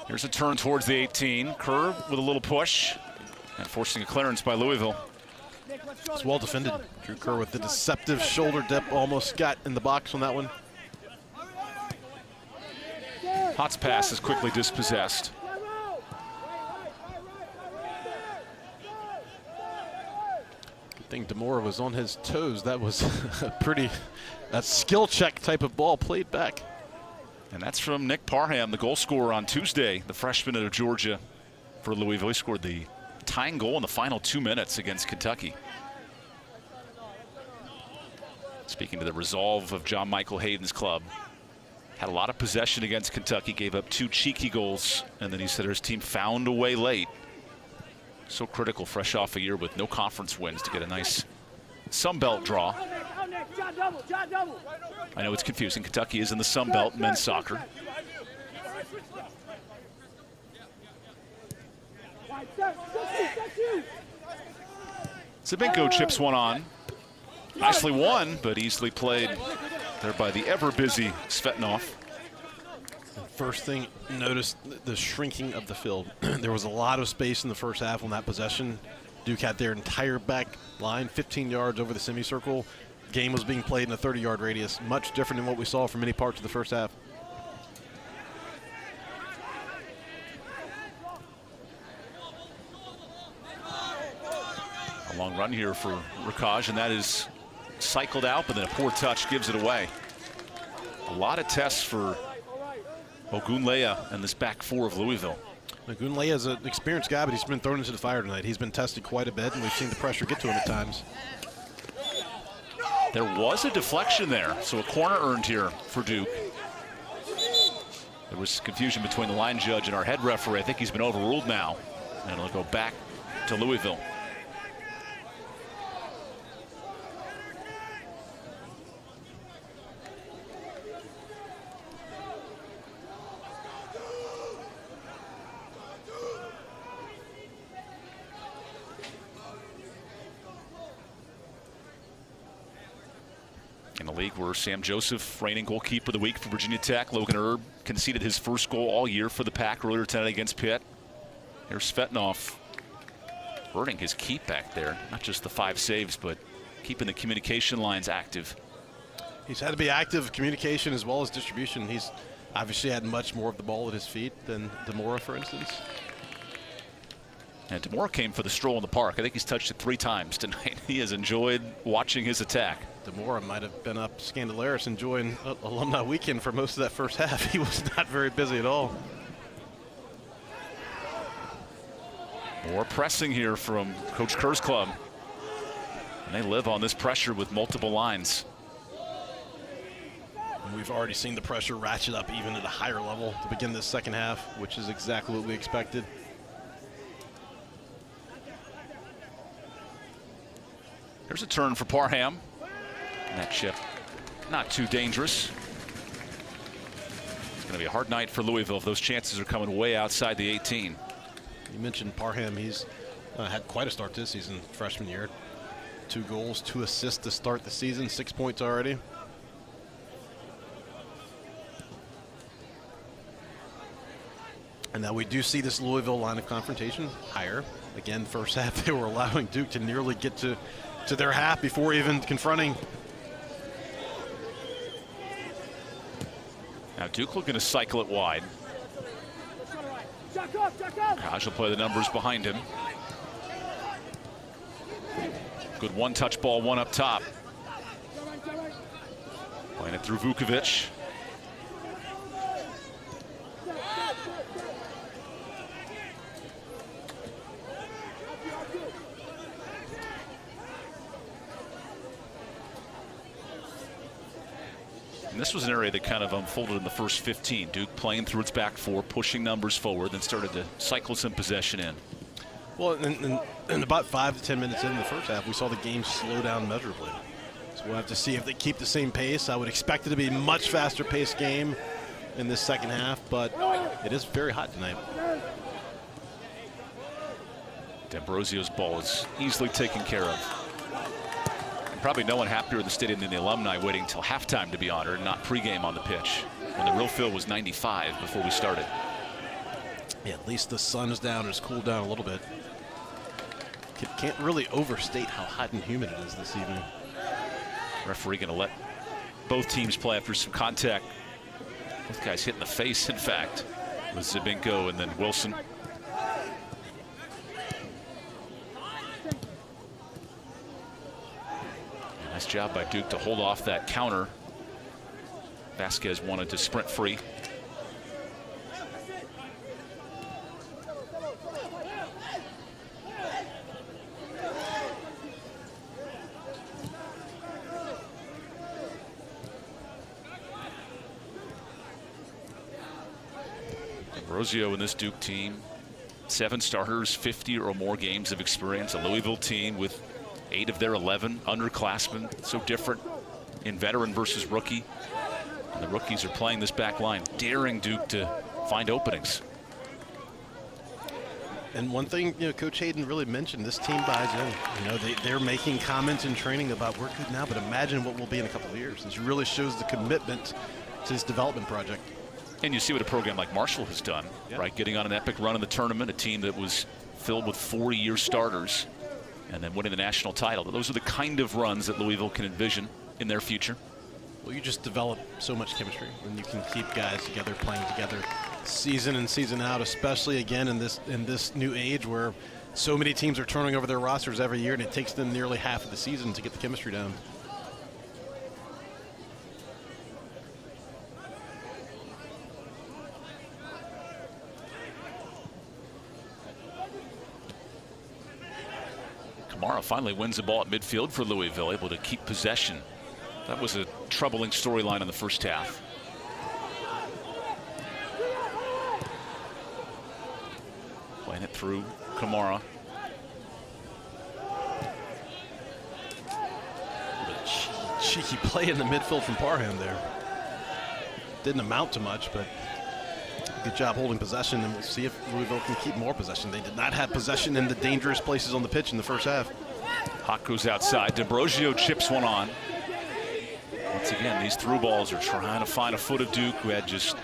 Here's a turn towards the 18. Kerr with a little push and forcing a clearance by Louisville. It's well defended. Drew Kerr with the deceptive shoulder dip, almost got in the box on that one. Hott's pass is quickly dispossessed. Good thing DeMora was on his toes. That was a skill check type of ball played back. And that's from Nick Parham, the goal scorer on Tuesday, the freshman out of Georgia for Louisville. He scored the tying goal in the final 2 minutes against Kentucky. Speaking to the resolve of John Michael Hayden's club. Had a lot of possession against Kentucky, gave up 2 cheeky goals, and then he said his team found a way late. So critical fresh off a year with no conference wins to get a nice Sun Belt draw. I know it's confusing. Kentucky is in the Sun Belt men's soccer. Zabinko chips one on. Nicely won, but easily played there by the ever-busy Svetnov. First thing, notice the shrinking of the field. There was a lot of space in the first half on that possession. Duke had their entire back line 15 yards over the semicircle. Game was being played in a 30-yard radius, much different than what we saw from many parts of the first half. A long run here for Rakaj, and that is cycled out, but then a poor touch gives it away. A lot of tests for Ogunleya and this back four of Louisville. Ogunleya is an experienced guy, but he's been thrown into the fire tonight. He's been tested quite a bit, and we've seen the pressure get to him at times. There was a deflection there, so a corner earned here for Duke. There was confusion between the line judge and our head referee. I think he's been overruled now, and it'll go back to Louisville. In the league where Sam Joseph, reigning goalkeeper of the week for Virginia Tech. Logan Erb conceded his first goal all year for the Pack earlier tonight against Pitt. Here's Svetnov earning his keep back there. Not just the 5 saves, but keeping the communication lines active. He's had to be active communication as well as distribution. He's obviously had much more of the ball at his feet than Demora, for instance. And Demora came for the stroll in the park. I think he's touched it 3 times tonight. He has enjoyed watching his attack. Demora might have been up Scandalaris enjoying alumni weekend for most of that first half. He was not very busy at all. More pressing here from Coach Kerr's club. And they live on this pressure with multiple lines. And we've already seen the pressure ratchet up even at a higher level to begin this second half, which is exactly what we expected. Here's a turn for Parham. And that chip not too dangerous. It's going to be a hard night for Louisville if those chances are coming way outside the 18. You mentioned Parham. He's had quite a start this season, freshman year. 2 goals, 2 assists to start the season, 6 points already. And now we do see this Louisville line of confrontation higher. Again, first half they were allowing Duke to nearly get to their half before even confronting. Now Duke looking to cycle it wide. Raj will play the numbers behind him. Good one-touch ball, one up top. Playing it through Vukovic. And this was an area that kind of unfolded in the first 15. Duke playing through its back four, pushing numbers forward, then started to cycle some possession in. Well, and about 5 to 10 minutes in the first half, we saw the game slow down measurably. So we'll have to see if they keep the same pace. I would expect it to be a much faster paced game in this second half, but it is very hot tonight. D'Ambrosio's ball is easily taken care of. Probably no one happier in the stadium than the alumni waiting till halftime to be honored, not pregame on the pitch, when the real feel was 95 before we started. Yeah, at least the sun is down, it's cooled down a little bit. Can't really overstate how hot and humid it is this evening. Referee going to let both teams play after some contact. Both guys hit in the face, in fact, with Zabinko and then Wilson. Nice job by Duke to hold off that counter. Vasquez wanted to sprint free. D'Ambrosio and this Duke team, 7 starters, 50 or more games of experience. A Louisville team with 8 of their 11 underclassmen. So different in veteran versus rookie. And the rookies are playing this back line, daring Duke to find openings. And one thing, Coach Hayden really mentioned, this team buys in. They're making comments in training about we're good now, but imagine what we'll be in a couple of years. This really shows the commitment to this development project. And you see what a program like Marshall has done, right? Getting on an epic run in the tournament, a team that was filled with 40-year starters, and then winning the national title. Those are the kind of runs that Louisville can envision in their future. Well, you just develop so much chemistry when you can keep guys together, playing together, season in, season out, especially again in this new age where so many teams are turning over their rosters every year, and it takes them nearly half of the season to get the chemistry down. Kamara finally wins the ball at midfield for Louisville, able to keep possession. That was a troubling storyline in the first half. Playing it through Kamara. Cheeky play in the midfield from Parham there. Didn't amount to much, but good job holding possession, and we'll see if Louisville can keep more possession. They did not have possession in the dangerous places on the pitch in the first half. Hawk goes outside. D'Ambrosio chips one on. Once again, these through balls are trying to find a foot of Duke, who had just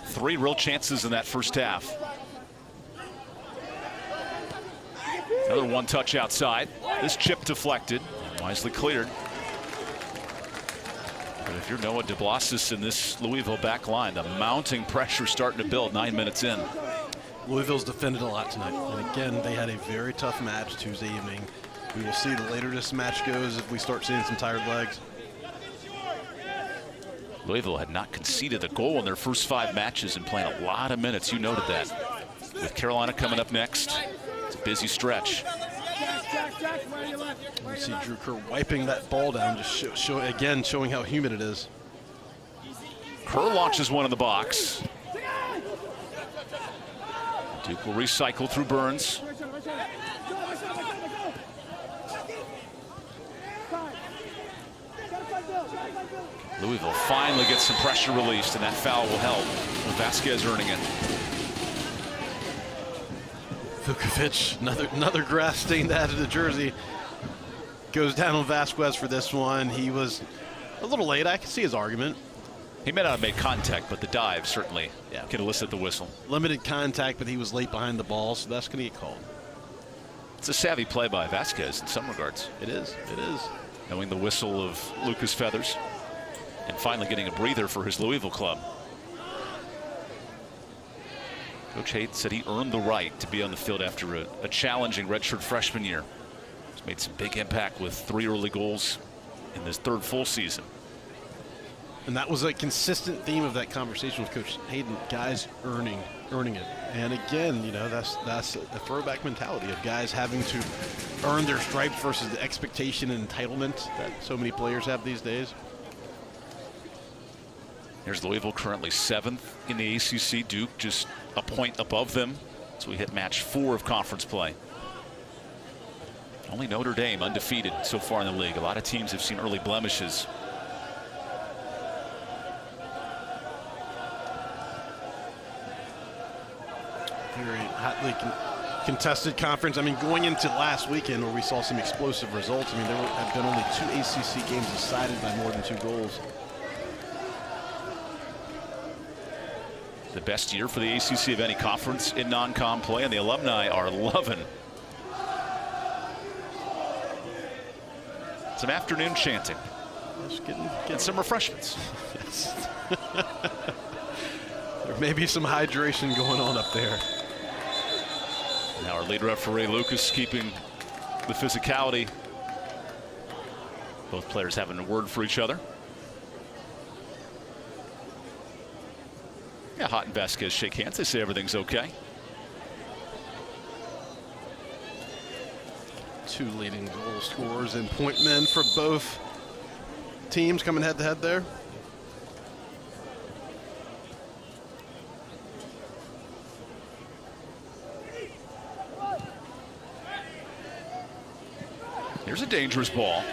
3 real chances in that first half. Another one touch outside. This chip deflected, wisely cleared. But if you're Noah DeBlasis in this Louisville back line, the mounting pressure starting to build 9 minutes in. Louisville's defended a lot tonight. And again, they had a very tough match Tuesday evening. We will see the later this match goes if we start seeing some tired legs. Louisville had not conceded a goal in their first 5 matches and playing a lot of minutes. You noted that. With Carolina coming up next, it's a busy stretch. You see Drew Kerr wiping that ball down, just showing how humid it is. Kerr launches one in the box. Duke will recycle through Burns. Louisville finally gets some pressure released, and that foul will help with Vasquez earning it. Vukovic, another grass-stained added to jersey, goes down on Vasquez for this one. He was a little late. I can see his argument. He may not have made contact, but the dive certainly can elicit the whistle. Limited contact, but he was late behind the ball, so that's going to get called. It's a savvy play by Vasquez in some regards. It is. It is. Knowing the whistle of Lucas Feathers and finally getting a breather for his Louisville club. Coach Hayden said he earned the right to be on the field after a challenging redshirt freshman year. He's made some big impact with 3 early goals in this 3rd full season. And that was a consistent theme of that conversation with Coach Hayden, guys earning it. And again, that's a throwback mentality of guys having to earn their stripes versus the expectation and entitlement that so many players have these days. Here's Louisville, currently 7th in the ACC. Duke just a point above them. So we hit match 4 of conference play. Only Notre Dame undefeated so far in the league. A lot of teams have seen early blemishes. Very hotly contested conference. I mean, going into last weekend where we saw some explosive results, I mean, there have been only 2 ACC games decided by more than 2 goals. The best year for the ACC of any conference in non-con play, and the alumni are loving some afternoon chanting. Get some refreshments. Yes. There may be some hydration going on up there. Now our lead referee Lucas keeping the physicality. Both players having a word for each other. Yeah, Hott and Vasquez shake hands. They say everything's okay. 2 leading goal scorers and point men for both teams coming head to head there. Here's a dangerous ball.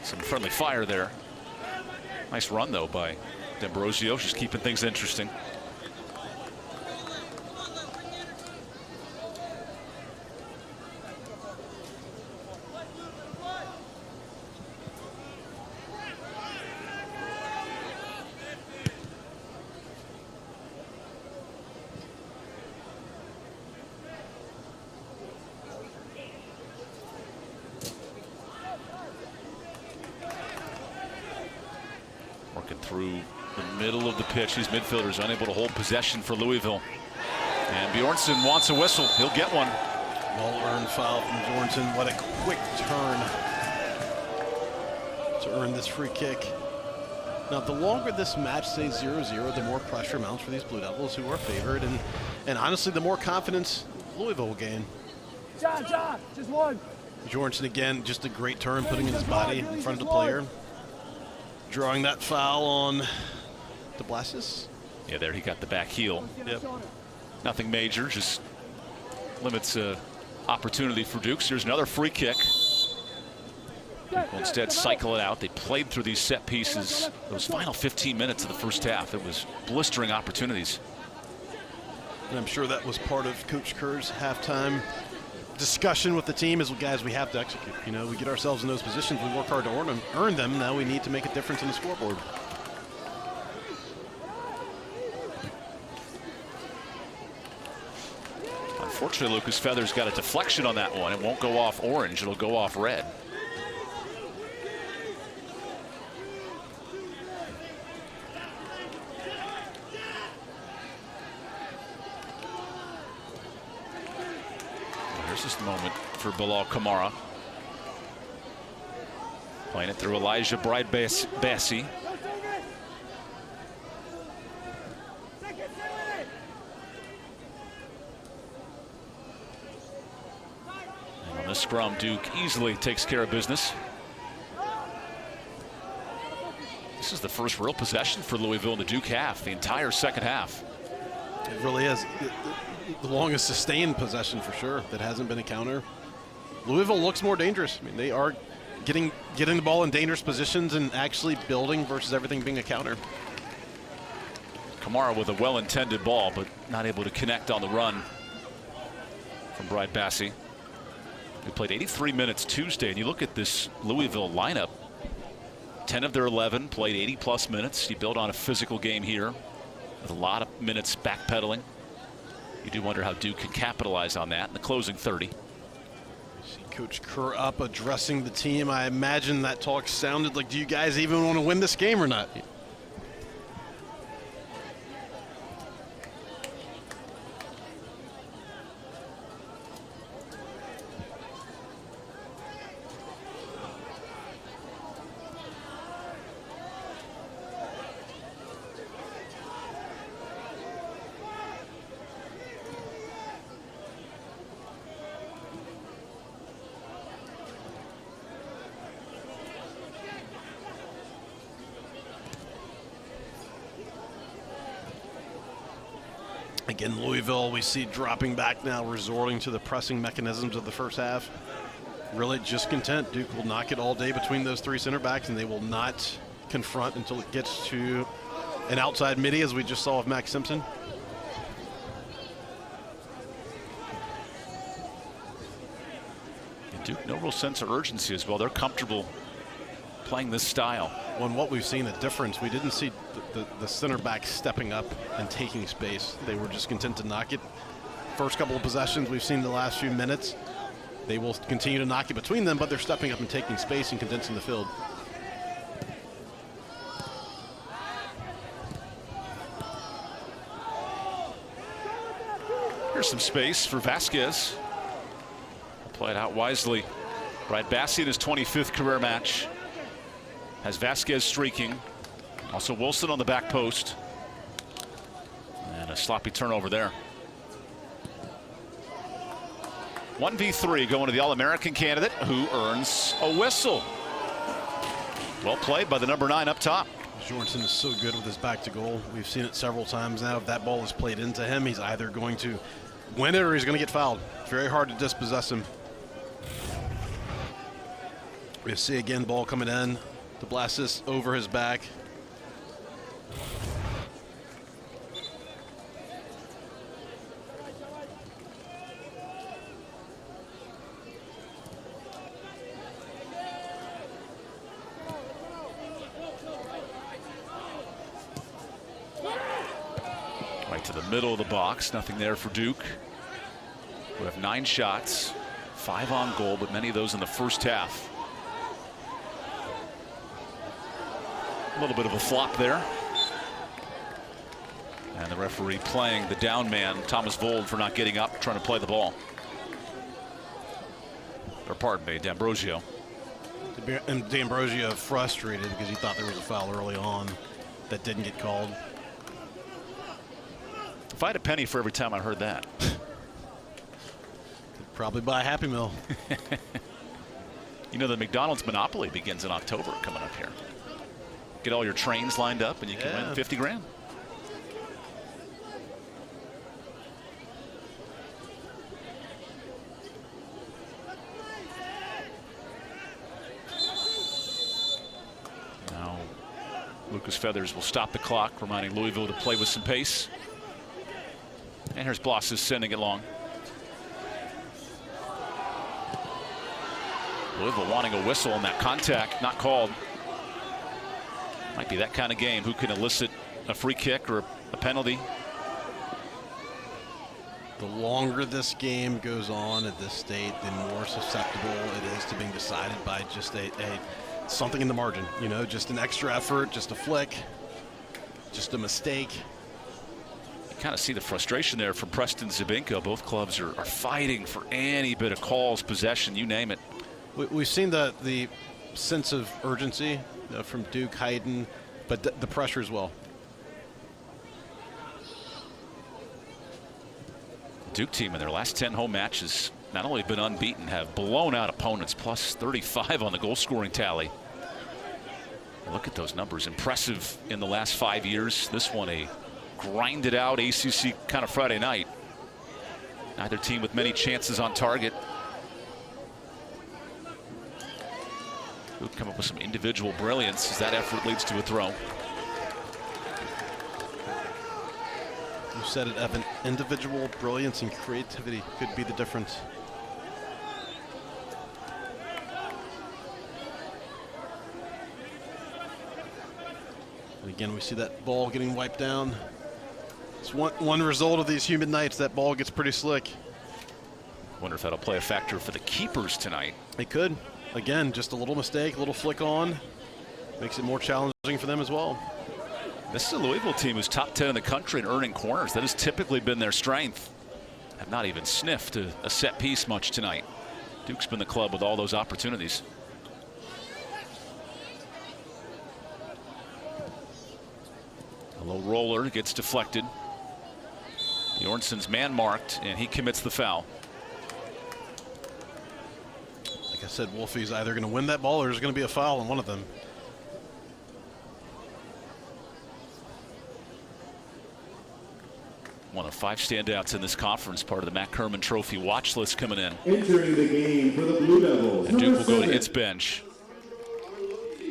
Some friendly fire there. Nice run though by D'Ambrosio, just keeping things interesting. through the middle of the pitch. These midfielders unable to hold possession for Louisville. And Bjornsson wants a whistle. He'll get one. Well-earned foul from Bjornsson. What a quick turn to earn this free kick. Now, the longer this match stays 0-0, the more pressure mounts for these Blue Devils, who are favored. And honestly, the more confidence Louisville will gain. John, just one. Bjornsson again, just a great turn, putting his body in front of the player. Drawing that foul on De Blasis. Yeah, there he got the back heel. Yep. Nothing major, just limits opportunity for Dukes. Here's another free kick. Will instead cycle it out. They played through these set pieces those final 15 minutes of the first half. It was blistering opportunities. And I'm sure that was part of Coach Kerr's halftime discussion with the team is, guys, we have to execute. You know, we get ourselves in those positions, we work hard to earn them. Now we need to make a difference on the scoreboard. Unfortunately, Lucas Feathers got a deflection on that one. It won't go off orange, it'll go off red. Here's this moment for Bilal Kamara. Playing it through Elijah Bride-Bassey. And on this scrum, Duke easily takes care of business. This is the first real possession for Louisville in the Duke half, the entire second half. It really is. The longest sustained possession for sure that hasn't been a counter. Louisville looks more dangerous. I mean, they are getting the ball in dangerous positions and actually building versus everything being a counter. Kamara with a well-intended ball, but not able to connect on the run from Bride-Bassey. We played 83 minutes Tuesday, and you look at this Louisville lineup. 10 of their 11 played 80-plus minutes. You build on a physical game here with a lot of minutes backpedaling. You do wonder how Duke can capitalize on that in the closing 30. See Coach Kerr up addressing the team. I imagine that talk sounded like, do you guys even want to win this game or not? Again, Louisville, we see dropping back now, resorting to the pressing mechanisms of the first half. Really just content. Duke will knock it all day between those three center backs, and they will not confront until it gets to an outside midi, as we just saw with Max Simpson. And Duke, no real sense of urgency as well. They're comfortable playing this style. When what we've seen a difference, we didn't see the center back stepping up and taking space. They were just content to knock it. First couple of possessions we've seen the last few minutes, they will continue to knock it between them, but they're stepping up and taking space and condensing the field. Here's some space for Vasquez. Play it out wisely. Bride-Bassey in his 25th career match. Has Vasquez streaking. Also Wilson on the back post. And a sloppy turnover there. 1v3 going to the All-American candidate, who earns a whistle. Well played by the number 9 up top. Bjornsson is so good with his back to goal. We've seen it several times now. If that ball is played into him, he's either going to win it or he's going to get fouled. It's very hard to dispossess him. We see again ball coming in. De Blasis over his back. Right to the middle of the box. Nothing there for Duke. We have 9 shots, 5 on goal, but many of those in the first half. A little bit of a flop there. And the referee playing the down man, Thomas Vold, for not getting up, trying to play the ball. Or pardon me, D'Ambrosio. And D'Ambrosio frustrated because he thought there was a foul early on that didn't get called. If I had a penny for every time I heard that. Could probably buy a Happy Meal. You know, the McDonald's Monopoly begins in October coming up here. Get all your trains lined up and you can win 50 grand. Now, Lucas Feathers will stop the clock, reminding Louisville to play with some pace. And here's Blosses sending it long. Louisville wanting a whistle on that contact, not called. Might be that kind of game. Who can elicit a free kick or a penalty? The longer this game goes on at this state, the more susceptible it is to being decided by just something in the margin. You know, just an extra effort, just a flick, just a mistake. You kind of see the frustration there from Preston Zabinko. Both clubs are fighting for any bit of calls, possession, you name it. We've seen the sense of urgency from Duke, Hayden, but the pressure as well. Duke team in their last 10 home matches not only been unbeaten, have blown out opponents, plus 35 on the goal scoring tally. Look at those numbers. Impressive in the last 5 years. This one a grinded out ACC kind of Friday night. Neither team with many chances on target. Duke come up with some individual brilliance as that effort leads to a throw. You said it, Evan. Individual brilliance and creativity could be the difference. And again, we see that ball getting wiped down. It's one result of these humid nights. That ball gets pretty slick. Wonder if that'll play a factor for the keepers tonight. It could. Again, just a little mistake, a little flick on. Makes it more challenging for them as well. This is a Louisville team who's top 10 in the country in earning corners. That has typically been their strength. Have not even sniffed a set piece much tonight. Duke's been the club with all those opportunities. A low roller gets deflected. Bjornsson's man marked, and he commits the foul. Like I said, Wolfie's either going to win that ball or there's going to be a foul on one of them. One of 5 standouts in this conference, part of the Matt Kerman Trophy watch list coming in. Entering the game for the Blue Devils. And Duke will go to its bench.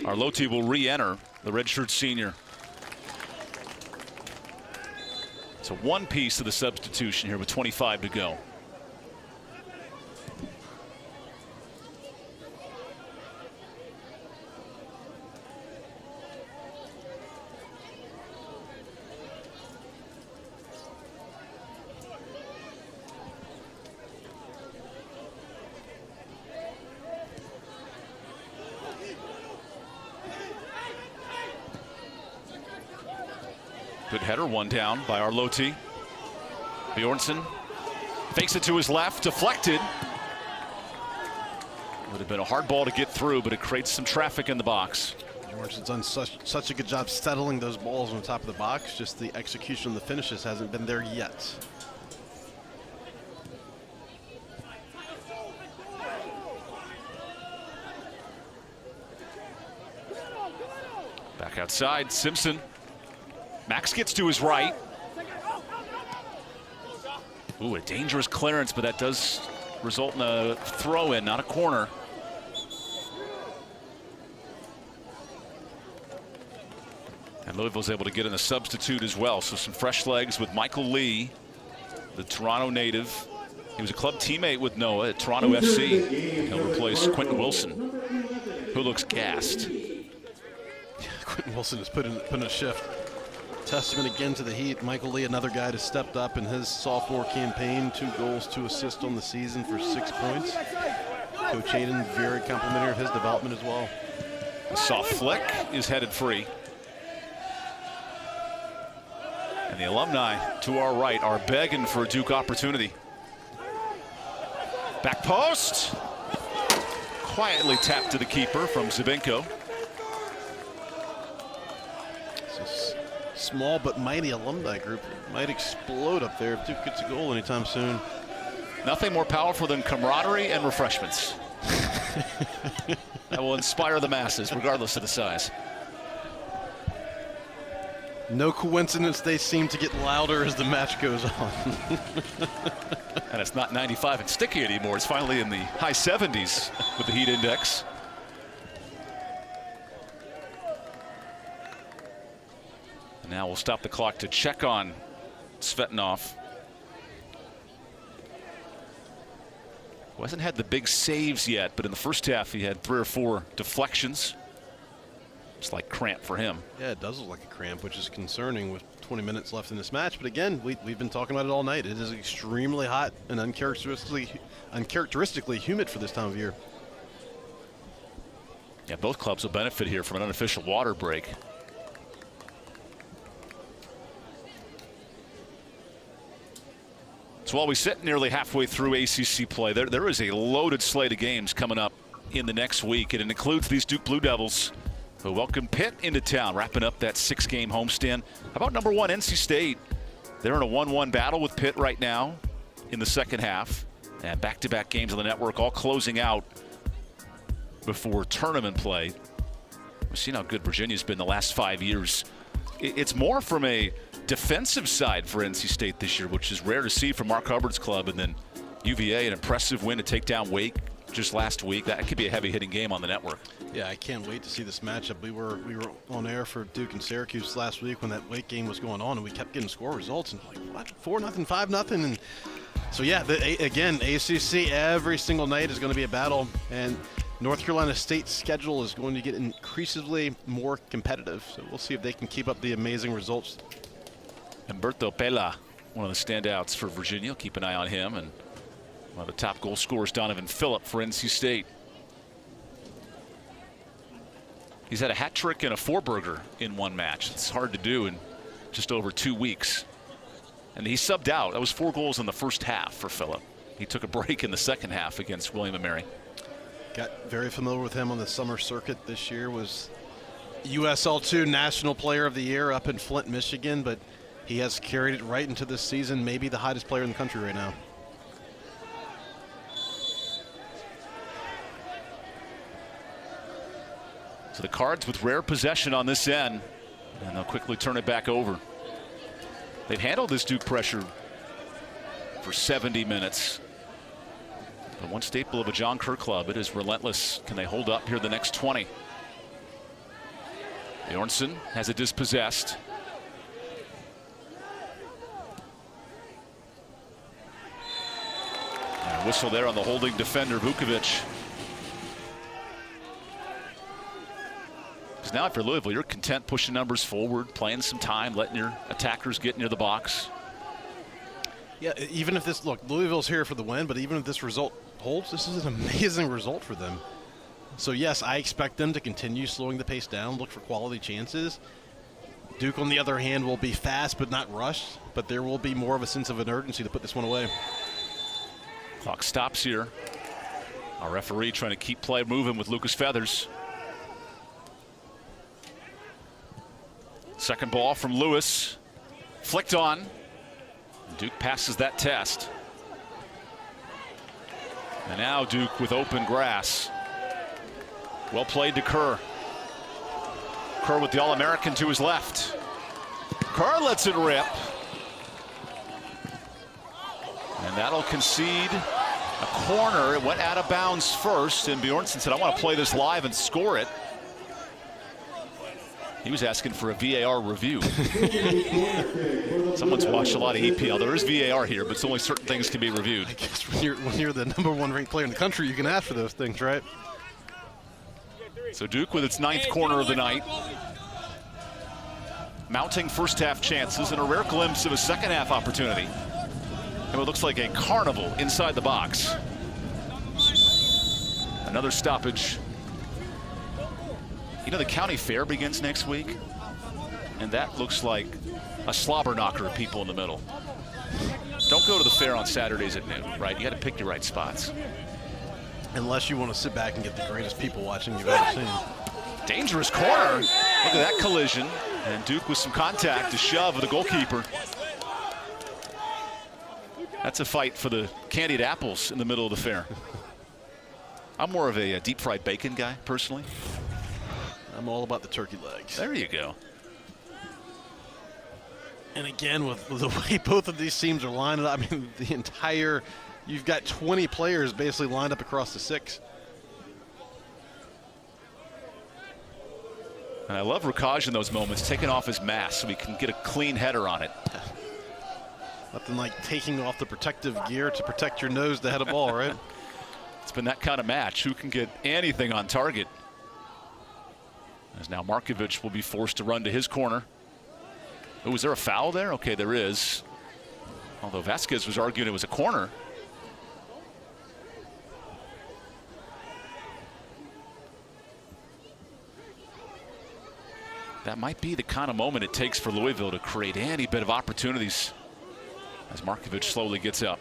Arlotti will re-enter, the redshirt senior. So one piece of the substitution here with 25 to go. Good header, one down by Arlotti. Bjornsson fakes it to his left, deflected. Would have been a hard ball to get through, but it creates some traffic in the box. Bjornsson's done such a good job settling those balls on the top of the box. Just the execution of the finishes hasn't been there yet. Back outside, Simpson. Max gets to his right. Ooh, a dangerous clearance, but that does result in a throw-in, not a corner. And Louisville's able to get in a substitute as well, so some fresh legs with Michael Lee, the Toronto native. He was a club teammate with Noah at Toronto FC. He'll replace Quentin Wilson, who looks gassed. Quentin Wilson has put in a shift. Testament again to the heat. Michael Lee, another guy that stepped up in his sophomore campaign. 2 goals, 2 assists on the season for 6 points. Coach Hayden, very complimentary of his development as well. A soft flick is headed free. And the alumni to our right are begging for a Duke opportunity. Back post. Quietly tapped to the keeper from Zabinko. This small but mighty alumni group might explode up there if Duke gets a goal anytime soon. Nothing more powerful than camaraderie and refreshments. That will inspire the masses, regardless of the size. No coincidence they seem to get louder as the match goes on. And it's not 95 and sticky anymore. It's finally in the high 70s with the heat index. And now we'll stop the clock to check on Svetanov, who hasn't had the big saves yet, but in the first half he had 3 or 4 deflections. It's like cramp for him. Yeah, it does look like a cramp, which is concerning with 20 minutes left in this match. But again, we've been talking about it all night. It is extremely hot and uncharacteristically humid for this time of year. Yeah, both clubs will benefit here from an unofficial water break. So while we sit nearly halfway through ACC play, there is a loaded slate of games coming up in the next week, and it includes these Duke Blue Devils, who welcome Pitt into town, wrapping up that 6-game homestand. How about number 1 NC State? They're in a 1-1 battle with Pitt right now in the second half, and back-to-back games on the network, all closing out before tournament play. We've seen how good Virginia's been the last 5 years. It's more from a defensive side for NC State this year, which is rare to see from Mark Hubbard's club, and then UVA, an impressive win to take down Wake just last week. That could be a heavy-hitting game on the network. Yeah, I can't wait to see this matchup. We were on air for Duke and Syracuse last week when that Wake game was going on, and we kept getting score results, and like, what, 4-0, 5-0, and so yeah, again, ACC every single night is going to be a battle, and North Carolina State's schedule is going to get increasingly more competitive, so we'll see if they can keep up the amazing results. Humberto Pela, one of the standouts for Virginia. Keep an eye on him, and one of the top goal scorers, Donovan Phillip, for NC State. He's had a hat trick and a 4-burger in one match. It's hard to do in just over 2 weeks. And he subbed out. That was 4 goals in the first half for Phillip. He took a break in the second half against William & Mary. Got very familiar with him on the summer circuit this year. Was USL2 National Player of the Year up in Flint, Michigan, but he has carried it right into this season, maybe the hottest player in the country right now. So the Cards with rare possession on this end, and they'll quickly turn it back over. They've handled this Duke pressure for 70 minutes. But one staple of a John Kerr club, it is relentless. Can they hold up here the next 20? Bjornsson has it dispossessed. And a whistle there on the holding defender, Vukovic. Because now if you're Louisville, you're content pushing numbers forward, playing some time, letting your attackers get near the box. Yeah, even if this, look, Louisville's here for the win, but even if this result holds, this is an amazing result for them. So yes, I expect them to continue slowing the pace down, look for quality chances. Duke, on the other hand, will be fast but not rushed, but there will be more of a sense of an urgency to put this one away. Clock stops here. Our referee trying to keep play moving with Lucas Feathers. Second ball from Lewis. Flicked on. Duke passes that test. And now Duke with open grass. Well played to Kerr. Kerr with the All-American to his left. Kerr lets it rip. And that'll concede a corner. It went out of bounds first, and Bjornsson said, I want to play this live and score it. He was asking for a VAR review. Someone's watched a lot of EPL. There is VAR here, but it's only certain things can be reviewed. I guess when you're the #1 ranked player in the country, you can ask for those things, right? So Duke with its 9th corner of the night. Mounting first half chances and a rare glimpse of a second half opportunity. And what looks like a carnival inside the box. Another stoppage. You know, the county fair begins next week, and that looks like a slobber knocker of people in the middle. Don't go to the fair on Saturdays at noon, right? You got to pick your right spots. Unless you want to sit back and get the greatest people watching you've ever seen. Dangerous corner. Look at that collision. And Duke with some contact, a shove of the goalkeeper. That's a fight for the candied apples in the middle of the fair. I'm more of a deep fried bacon guy, personally. I'm all about the turkey legs. There you go. And again, with the way both of these teams are lined up, I mean, the entire, you've got 20 players basically lined up across the 6. And I love Rakaj in those moments, taking off his mask so he can get a clean header on it. Nothing like taking off the protective gear to protect your nose to head a ball, right? It's been that kind of match. Who can get anything on target? As now Markovic will be forced to run to his corner. Oh, is there a foul there? Okay, there is. Although Vasquez was arguing it was a corner. That might be the kind of moment it takes for Louisville to create any bit of opportunities as Markovic slowly gets up.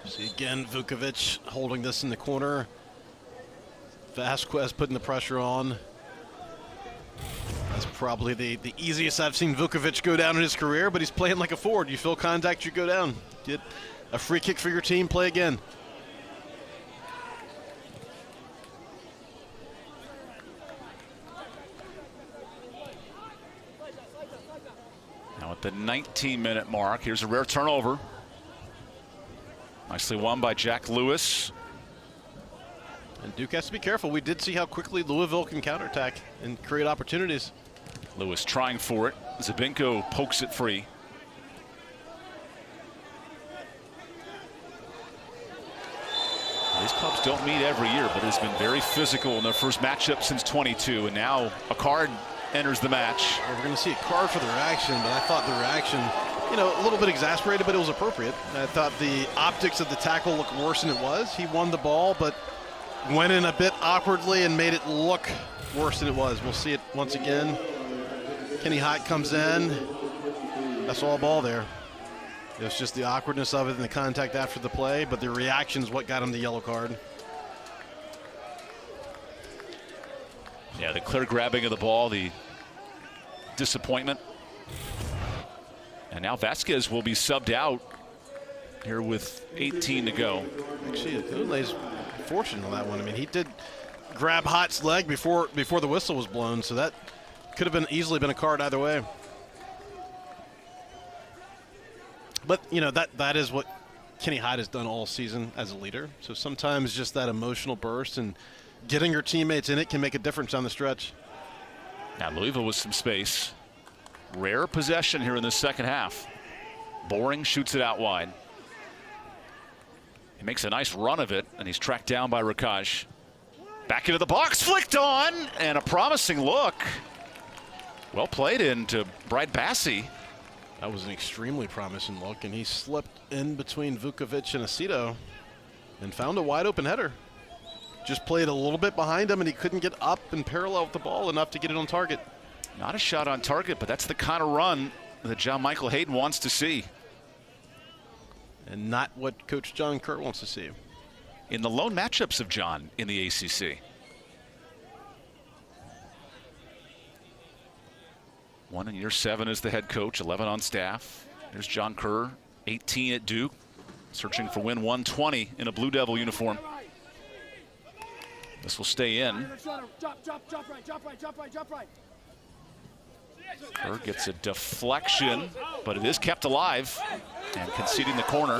See again, Vukovic holding this in the corner. Vasquez putting the pressure on. That's probably the easiest I've seen Vukovic go down in his career, but he's playing like a forward. You feel contact, you go down. Get a free kick for your team, play again. Now at the 19-minute mark, here's a rare turnover. Nicely won by Jack Lewis. And Duke has to be careful. We did see how quickly Louisville can counterattack and create opportunities. Lewis trying for it. Zabinko pokes it free. These clubs don't meet every year, but it's been very physical in their first matchup since 22, and now a card enters the match. Well, we're going to see a card for the reaction, but I thought the reaction, you know, a little bit exasperated, but it was appropriate. I thought the optics of the tackle looked worse than it was. He won the ball, but went in a bit awkwardly and made it look worse than it was. We'll see it once again. Kenny Hite comes in. That's all ball there. It was just the awkwardness of it and the contact after the play, but the reaction is what got him the yellow card. Yeah, the clear grabbing of the ball, the disappointment. And now Vasquez will be subbed out here with 18 to go. Actually, Ule's fortunate on that one. I mean, he did grab Hot's leg before the whistle was blown, so that could have easily been a card either way. But, you know, that is what Kenny Hyde has done all season as a leader. So sometimes just that emotional burst and getting your teammates in it can make a difference on the stretch. Now Louisville with some space. Rare possession here in the second half. Boring shoots it out wide. He makes a nice run of it, and he's tracked down by Rakaj. Back into the box, flicked on, and a promising look. Well played into Brad Bassi. That was an extremely promising look, and he slipped in between Vukovic and Aceto and found a wide open header. Just played a little bit behind him, and he couldn't get up and parallel with the ball enough to get it on target. Not a shot on target, but that's the kind of run that John Michael Hayden wants to see. And not what Coach John Kerr wants to see. In the lone matchups of John in the ACC. 1 in year 7 as the head coach, 11 on staff. There's John Kerr, 18 at Duke, searching for win 120 in a Blue Devil uniform. This will stay in. Jump right. Kerr gets a deflection, but it is kept alive and conceding the corner.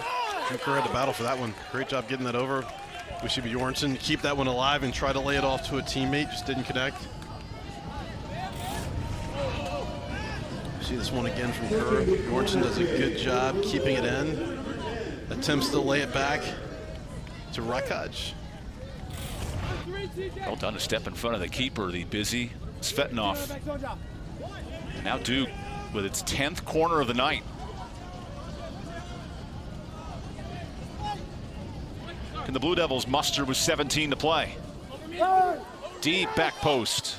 Kerr had to battle for that one. Great job getting that over. We should be Jorgensen keep that one alive and try to lay it off to a teammate. Just didn't connect. See this one again from Kerr. Jorgensen does a good job keeping it in. Attempts to lay it back to Rakaj. Well done to step in front of the keeper, the busy Svetanov. And now Duke with its 10th corner of the night. Can the Blue Devils muster with 17 to play? Deep back post.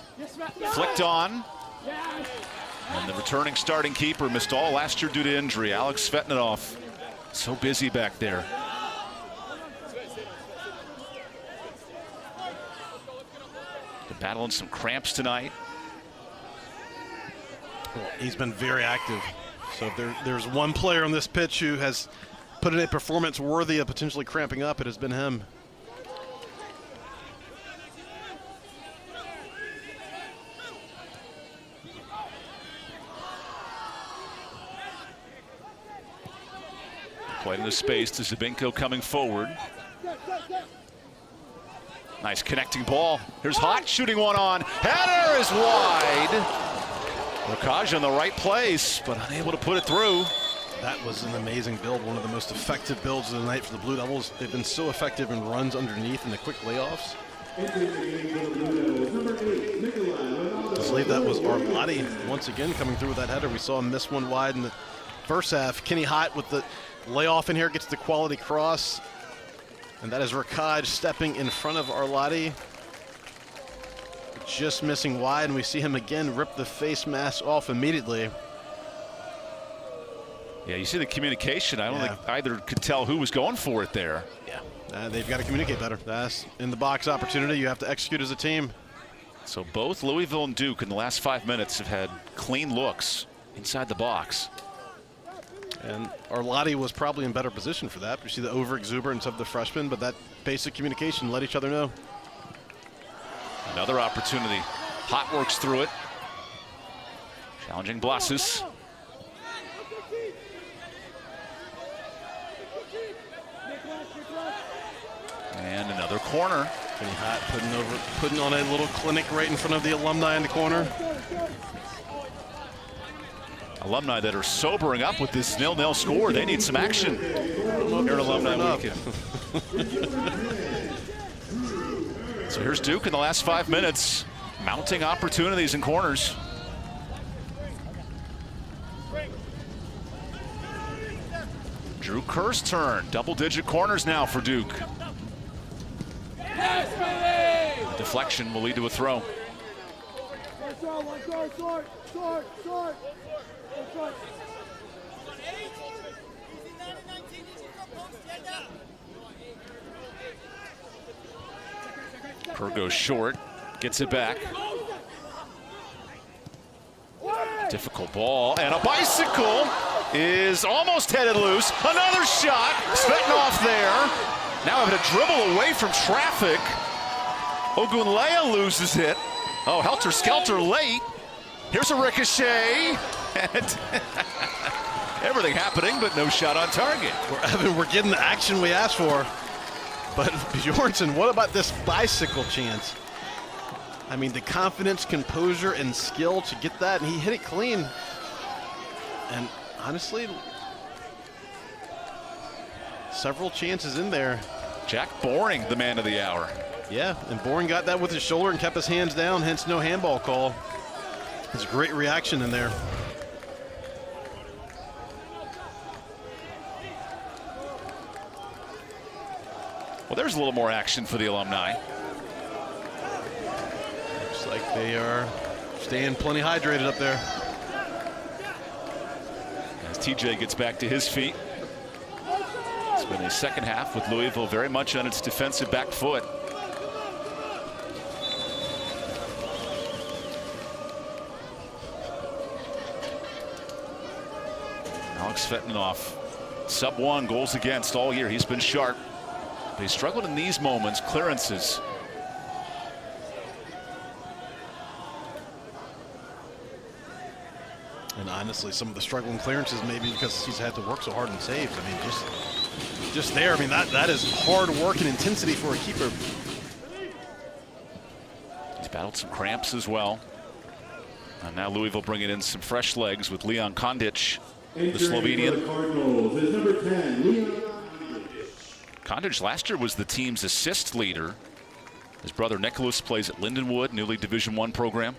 Flicked on. And the returning starting keeper missed all last year due to injury. Alex Svetnikoff. So busy back there. Been battling some cramps tonight. Well, he's been very active. So if there's one player on this pitch who has put in a performance worthy of potentially cramping up, it has been him. Played into space to Zabinko coming forward. Nice connecting ball. Here's Hot shooting one on. Header is wide. Rakaj in the right place, but unable to put it through. That was an amazing build, one of the most effective builds of the night for the Blue Devils. They've been so effective in runs underneath and the quick layoffs. I believe that was Arlotti once again coming through with that header. We saw him miss one wide in the first half. Kenny Hott with the layoff in here gets the quality cross. And that is Rakaj stepping in front of Arlotti. Just missing wide, and we see him again rip the face mask off immediately. Yeah, you see the communication. I don't think either could tell who was going for it there. Yeah, they've got to communicate better. That's in the box opportunity. You have to execute as a team. So both Louisville and Duke in the last 5 minutes have had clean looks inside the box. And Arlotti was probably in better position for that. We see the over-exuberance of the freshman, but that basic communication let each other know. Another opportunity. Hot works through it. Challenging Blasis. And another corner. Kenny Hott putting on a little clinic right in front of the alumni in the corner. Alumni that are sobering up with this 0-0 score. They need some action here at Alumni Weekend. So here's Duke in the last 5 minutes, mounting opportunities in corners. Drew Kerr's turn. Double-digit corners now for Duke. Deflection will lead to a throw. Kerr goes short, gets it back. Difficult ball, and a bicycle is almost headed loose. Another shot, Svetnikoff there. Now having to dribble away from traffic. Ogunleya loses it. Oh, helter-skelter late. Here's a ricochet. And everything happening, but no shot on target. We're getting the action we asked for. But Bjornsson, what about this bicycle chance? I mean, the confidence, composure, and skill to get that, and he hit it clean. And honestly, several chances in there. Jack Boring, the man of the hour. Yeah, and Boring got that with his shoulder and kept his hands down, hence no handball call. It's a great reaction in there. Well, there's a little more action for the Alumni. Looks like they are staying plenty hydrated up there. As TJ gets back to his feet. It's been a second half with Louisville very much on its defensive back foot. Alex Svetnikoff, sub-1 goals against all year. He's been sharp. But he struggled in these moments, clearances. And honestly, some of the struggling clearances maybe because he's had to work so hard in saves. I mean, just there. I mean, that is hard work and intensity for a keeper. He's battled some cramps as well. And now Louisville bringing in some fresh legs with Leon Kondic, the Slovenian. Cardinals is number 10, Leon. Kondic last year was the team's assist leader. His brother Nicholas plays at Lindenwood, newly Division I program.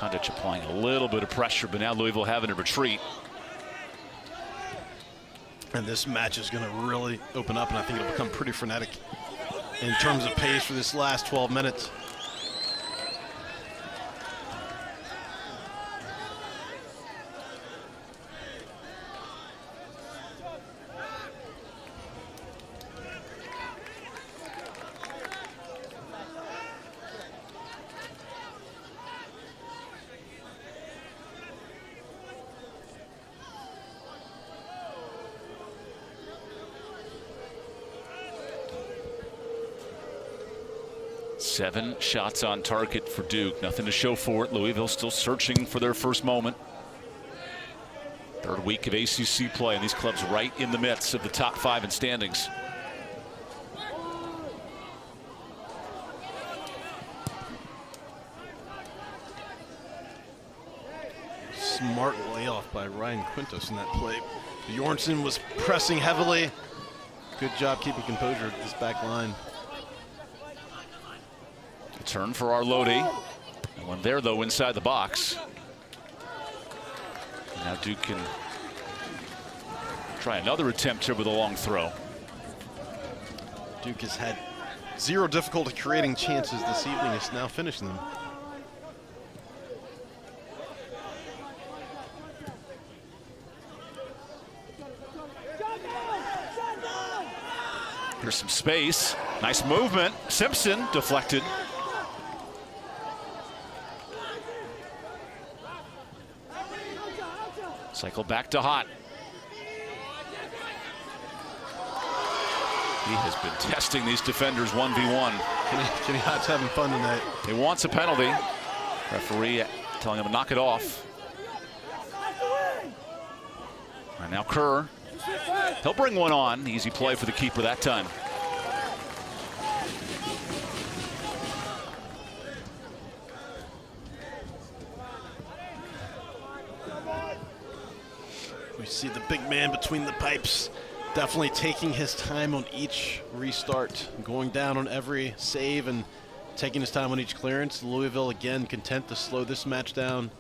Kondich applying a little bit of pressure, but now Louisville having to retreat. And this match is going to really open up, and I think it'll become pretty frenetic in terms of pace for this last 12 minutes. Seven shots on target for Duke. Nothing to show for it. Louisville still searching for their first moment. Third week of ACC play, and these clubs right in the midst of the top 5 in standings. Smart layoff by Ryan Quintos in that play. Bjornsson was pressing heavily. Good job keeping composure at this back line. Turn for Arloti. And one there, though, inside the box. Now Duke can try another attempt here with a long throw. Duke has had zero difficulty creating chances this evening. It's now finishing them. Here's some space. Nice movement. Simpson deflected. Cycle back to Hott. He has been testing these defenders 1v1. Kenny Hott's having fun tonight. He wants a penalty. Referee telling him to knock it off. And now Kerr. He'll bring one on. Easy play for the keeper that time. We see the big man between the pipes, definitely taking his time on each restart, going down on every save and taking his time on each clearance. Louisville again content to slow this match down.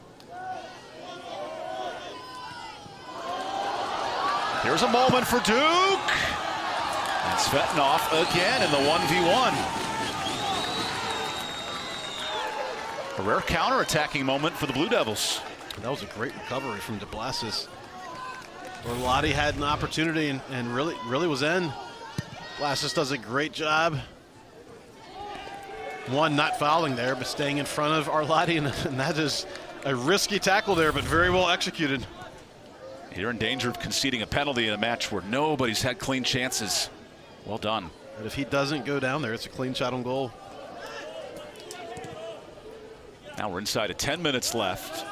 Here's a moment for Duke. And Svetnov again in the 1v1. A rare counter-attacking moment for the Blue Devils. That was a great recovery from DeBlasis. Arloti had an opportunity and really was in. Blasis does a great job. One, not fouling there, but staying in front of Arloti, and that is a risky tackle there, but very well executed. You're in danger of conceding a penalty in a match where nobody's had clean chances. Well done. But if he doesn't go down there, it's a clean shot on goal. Now we're inside of 10 minutes left.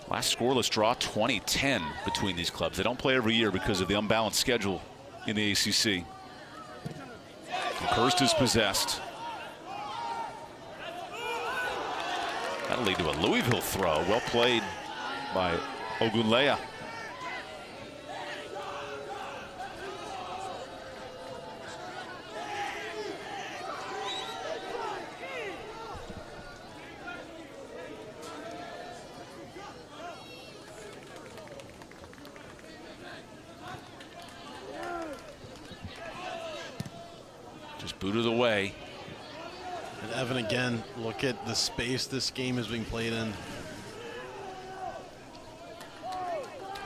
Last scoreless draw, 2010 between these clubs. They don't play every year because of the unbalanced schedule in the ACC. Hurst is possessed. That'll lead to a Louisville throw. Well played by Ogunleya. Just booted away. And Evan again, look at the space this game is being played in.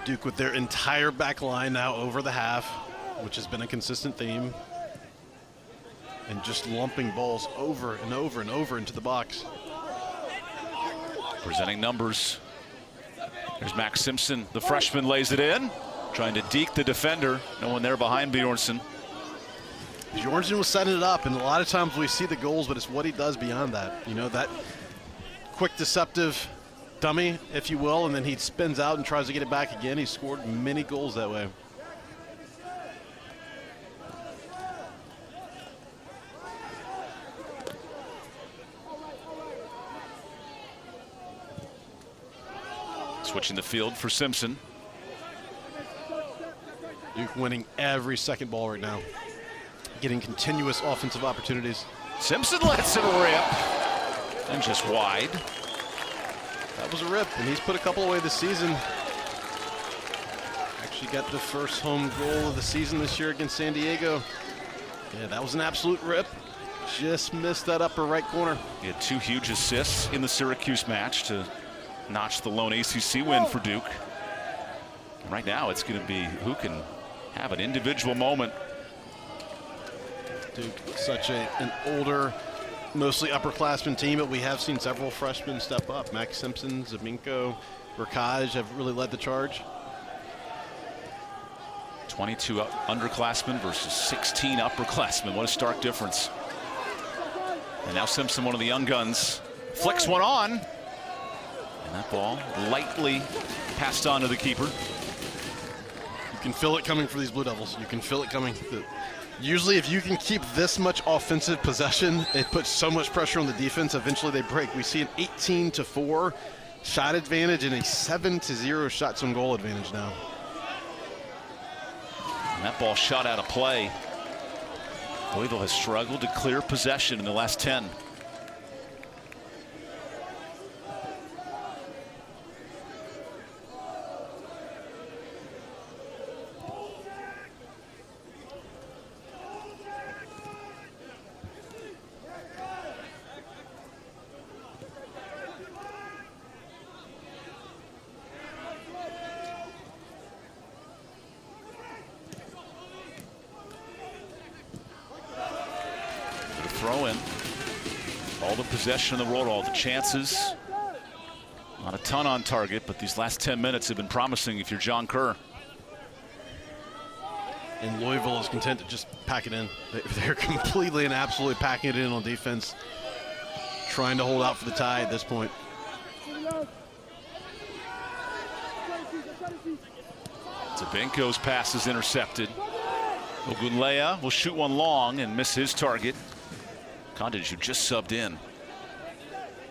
Duke with their entire back line now over the half, which has been a consistent theme. And just lumping balls over and over and over into the box. Presenting numbers. There's Max Simpson. The freshman lays it in. Trying to deke the defender. No one there behind Bjornsson. Bjornsson was setting it up, and a lot of times we see the goals, but it's what he does beyond that. You know, that quick, deceptive dummy, if you will, and then he spins out and tries to get it back again. He scored many goals that way. Switching the field for Simpson. Duke winning every second ball right now. Getting continuous offensive opportunities. Simpson lets it rip. And just wide. That was a rip, and he's put a couple away this season. Actually got the first home goal of the season this year against San Diego. Yeah, that was an absolute rip. Just missed that upper right corner. He had 2 huge assists in the Syracuse match to notch the lone ACC win for Duke. Right now, it's going to be who can have an individual moment. Duke, such an older, mostly upperclassmen team, but we have seen several freshmen step up. Max Simpson, Zabinko, Rakaj have really led the charge. 22 underclassmen versus 16 upperclassmen. What a stark difference. And now Simpson, one of the young guns, flicks one on. And that ball lightly passed on to the keeper. You can feel it coming for these Blue Devils. You can feel it coming. Usually if you can keep this much offensive possession, it puts so much pressure on the defense. Eventually they break. We see an 18-4 shot advantage and a 7-0 shots on goal advantage now. And that ball shot out of play. Louisville has struggled to clear possession in the last 10. Throw in. All the possession in the world, all the chances. Not a ton on target, but these last 10 minutes have been promising if you're John Kerr. And Louisville is content to just pack it in. They're completely and absolutely packing it in on defense, trying to hold out for the tie at this point. Zabinko's pass is intercepted. Ogunleya will shoot one long and miss his target. Condit, who just subbed in.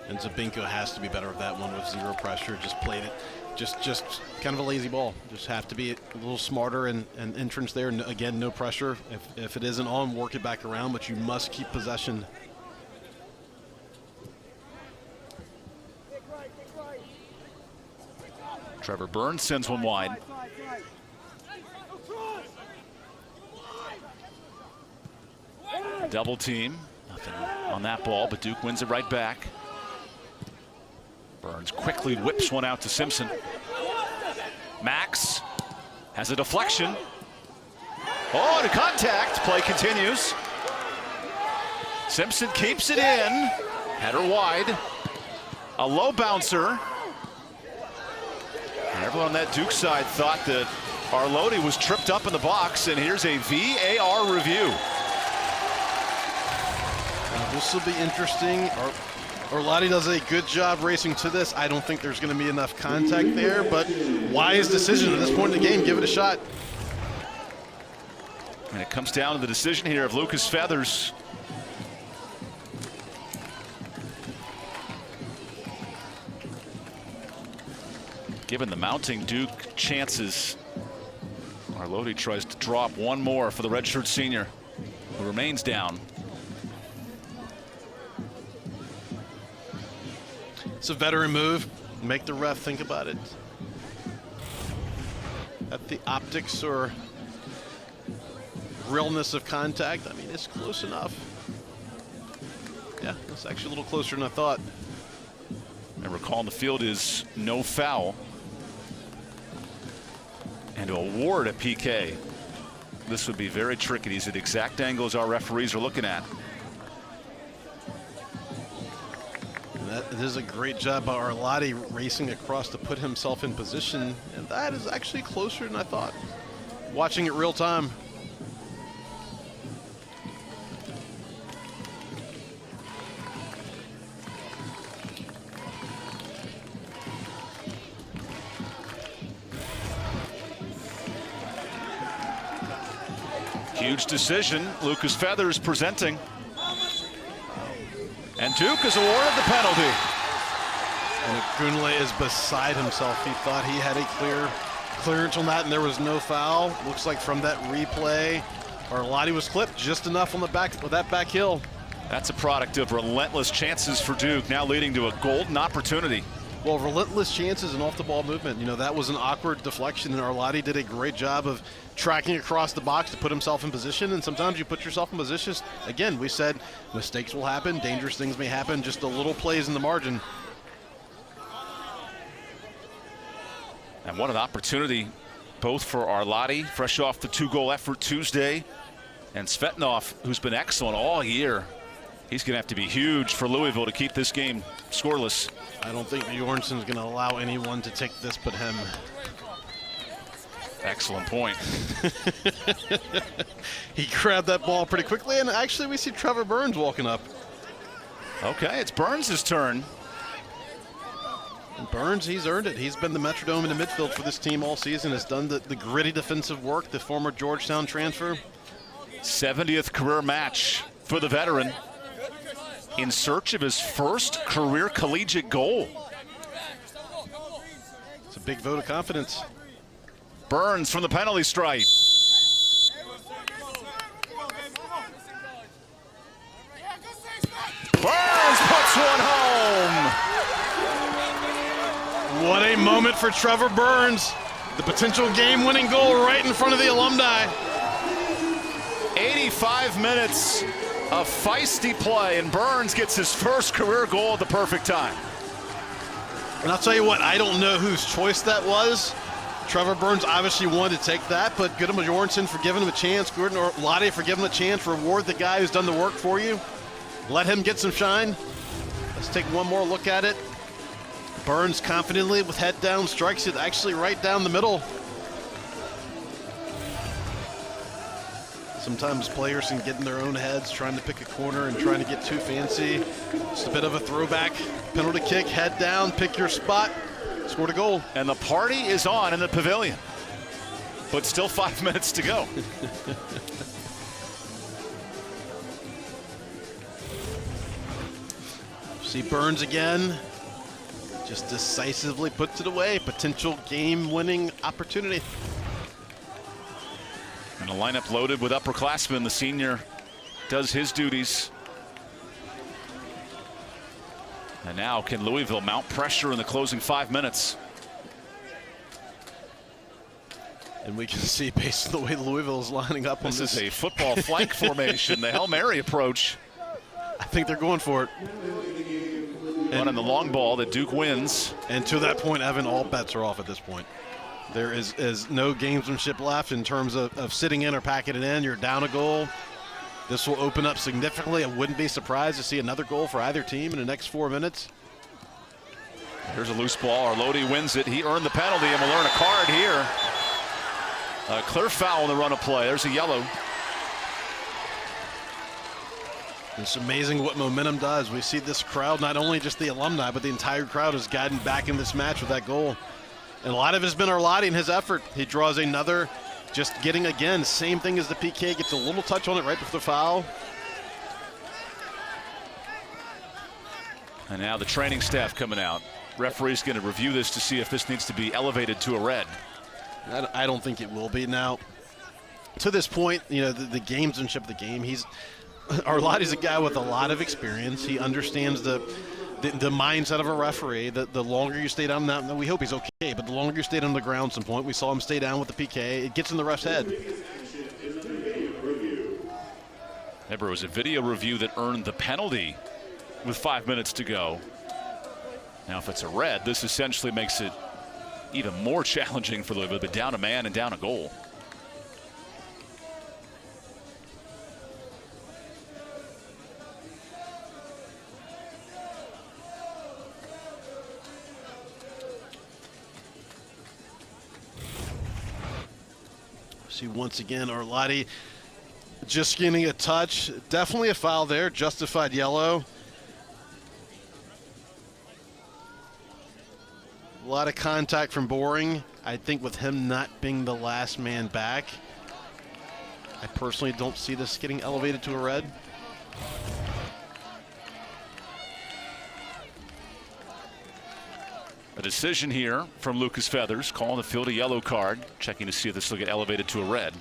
And Zabinko has to be better at that one with zero pressure. Just played it. Just kind of a lazy ball. Just have to be a little smarter and entrance there. And again, no pressure. If it isn't on, work it back around, but you must keep possession. Trevor Burns sends one wide. Double team. Nothing on that ball, but Duke wins it right back. Burns quickly whips one out to Simpson. Max has a deflection. Oh, and a contact. Play continues. Simpson keeps it in. Header wide. A low bouncer. And everyone on that Duke side thought that Arloti was tripped up in the box, and here's a VAR review. This will be interesting. Arloti does a good job racing to this. I don't think there's going to be enough contact there, but wise decision at this point in the game. Give it a shot. And it comes down to the decision here of Lucas Feathers. Given the mounting Duke chances, Arloti tries to drop one more for the redshirt senior, who remains down. It's a veteran move. Make the ref think about it. At the optics or realness of contact, I mean, it's close enough. Yeah, it's actually a little closer than I thought. Remember, call on the field is no foul. And to award a PK, this would be very tricky. These are the exact angles our referees are looking at. That is a great job by Arloti racing across to put himself in position, and that is actually closer than I thought. Watching it real time. Huge decision. Lucas Feathers presenting. And Duke is awarded the penalty. And Ogunle is beside himself. He thought he had a clearance on that, and there was no foul. Looks like from that replay, Arloti was clipped just enough on the back with that back heel. That's a product of relentless chances for Duke, now leading to a golden opportunity. Well, relentless chances and off-the-ball movement. You know, that was an awkward deflection, and Arlotti did a great job of tracking across the box to put himself in position, and sometimes you put yourself in positions. Again, we said mistakes will happen, dangerous things may happen, just the little plays in the margin. And what an opportunity both for Arlotti, fresh off the 2-goal effort Tuesday, and Svetnov, who's been excellent all year. He's going to have to be huge for Louisville to keep this game scoreless. I don't think Bjornson's going to allow anyone to take this but him. Excellent point. He grabbed that ball pretty quickly, and actually we see Trevor Burns walking up. Okay, it's Burns' turn. And Burns, he's earned it. He's been the metrodome in the midfield for this team all season, has done the gritty defensive work, the former Georgetown transfer. 70th career match for the veteran, in search of his first career collegiate goal. It's a big vote of confidence. Burns from the penalty stripe. Burns puts one home. What a moment for Trevor Burns. The potential game-winning goal right in front of the alumni. 85 minutes of feisty play, and Burns gets his first career goal at the perfect time. And I'll tell you what, I don't know whose choice that was. Trevor Burns obviously wanted to take that, but Goodham Bjornsson for giving him a chance, Gordon or Lottie for giving him a chance. Reward the guy who's done the work for you. Let him get some shine. Let's take one more look at it. Burns confidently with head down, strikes it actually right down the middle. Sometimes players can get in their own heads trying to pick a corner and trying to get too fancy. Just a bit of a throwback. Penalty kick, head down, pick your spot, scored a goal. And the party is on in the pavilion, but still 5 minutes to go. See Burns again, just decisively puts it away. Potential game-winning opportunity. And a lineup loaded with upperclassmen. The senior does his duties. And now can Louisville mount pressure in the closing 5 minutes? And we can see, based on the way Louisville is lining up on this is a football flank formation, the Hail Mary approach. I think they're going for it. One on the long ball that Duke wins. And to that point, Evan, all bets are off at this point. There is no gamesmanship left in terms of sitting in or packing it in. You're down a goal. This will open up significantly. I wouldn't be surprised to see another goal for either team in the next 4 minutes. Here's a loose ball. Arlotti wins it. He earned the penalty and will earn a card here. A clear foul on the run of play. There's a yellow. It's amazing what momentum does. We see this crowd, not only just the alumni, but the entire crowd has gotten back in this match with that goal. And a lot of it has been Arlotti and his effort. He draws another, just getting again, same thing as the PK, gets a little touch on it right before the foul. And now the training staff coming out. Referee's going to review this to see if this needs to be elevated to a red. I don't think it will be. Now, to this point, you know, the gamesmanship of the game, Arlotti's a guy with a lot of experience. He understands the mindset of a referee. The longer you stay down, now we hope he's okay, but the longer you stay on the ground some point, we saw him stay down with the PK, it gets in the ref's head. Remember, it was a video review that earned the penalty with 5 minutes to go. Now, if it's a red, this essentially makes it even more challenging for Louisville, but down a man and down a goal. See once again Arlotti just getting a touch. Definitely a foul there, justified yellow. A lot of contact from Boring. I think with him not being the last man back, I personally don't see this getting elevated to a red. A decision here from Lucas Feathers, calling the field a yellow card, checking to see if this will get elevated to a red.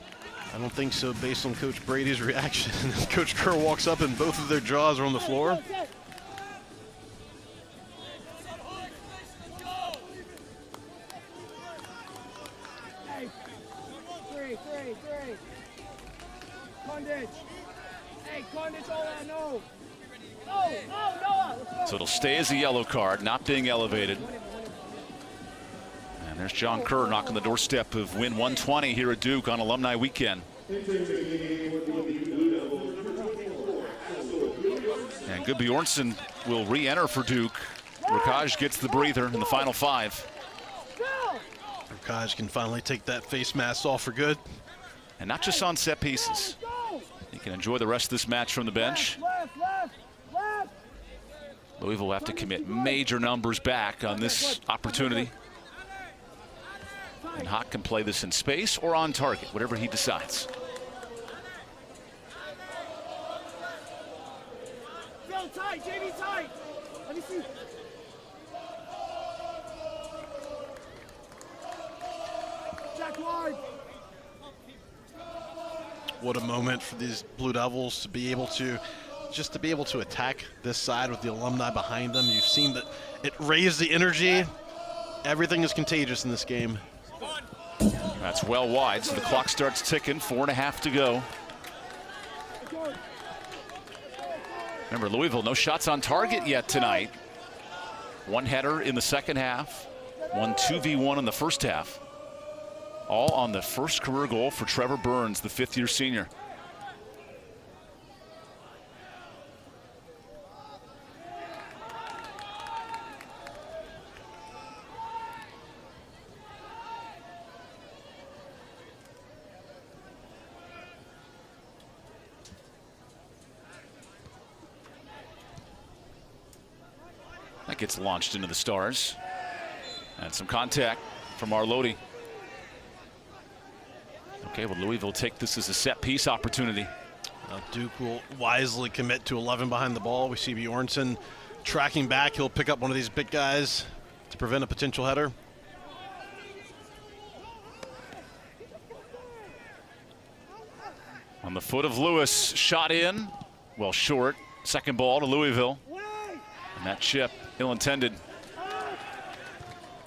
I don't think so, based on Coach Brady's reaction. Coach Kerr walks up and both of their jaws are on the floor. Hey, three. Condich. Hey, Condich, all I know. No, Noah. Let's go. So it'll stay as a yellow card, not being elevated. And there's John Kerr knocking the doorstep of win 120 here at Duke on Alumni Weekend. And Gudbjornsson will re-enter for Duke. Rakaj gets the breather in the final 5. Rakaj can finally take that face mask off for good. And not just on set pieces. He can enjoy the rest of this match from the bench. Louisville will have to commit major numbers back on this opportunity. And Hawk can play this in space or on target, whatever he decides. Phil, tight, JV, tight. Let me see. Jack wide. What a moment for these Blue Devils to be able to attack this side with the alumni behind them. You've seen that it raised the energy. Everything is contagious in this game. That's well wide, so the clock starts ticking. 4.5 to go. Remember, Louisville, no shots on target yet tonight. One header in the second half, one 2v1 in the first half. All on the first career goal for Trevor Burns, the fifth-year senior. That gets launched into the Stars. And some contact from Arloti. Okay, well, Louisville take this as a set-piece opportunity. Duke will wisely commit to 11 behind the ball. We see Bjornsson tracking back. He'll pick up one of these big guys to prevent a potential header. On the foot of Lewis, shot in, well short. Second ball to Louisville. And that chip, ill-intended.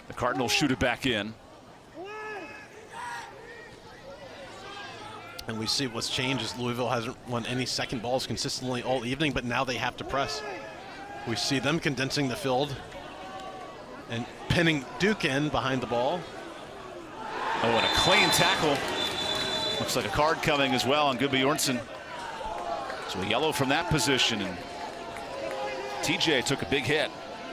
The Cardinals shoot it back in. And we see what's changed is Louisville hasn't won any second balls consistently all evening, but now they have to press. We see them condensing the field and pinning Duke in behind the ball. Oh, and a clean tackle. Looks like a card coming as well on Gudbjornsson. So a yellow from that position, and TJ took a big hit.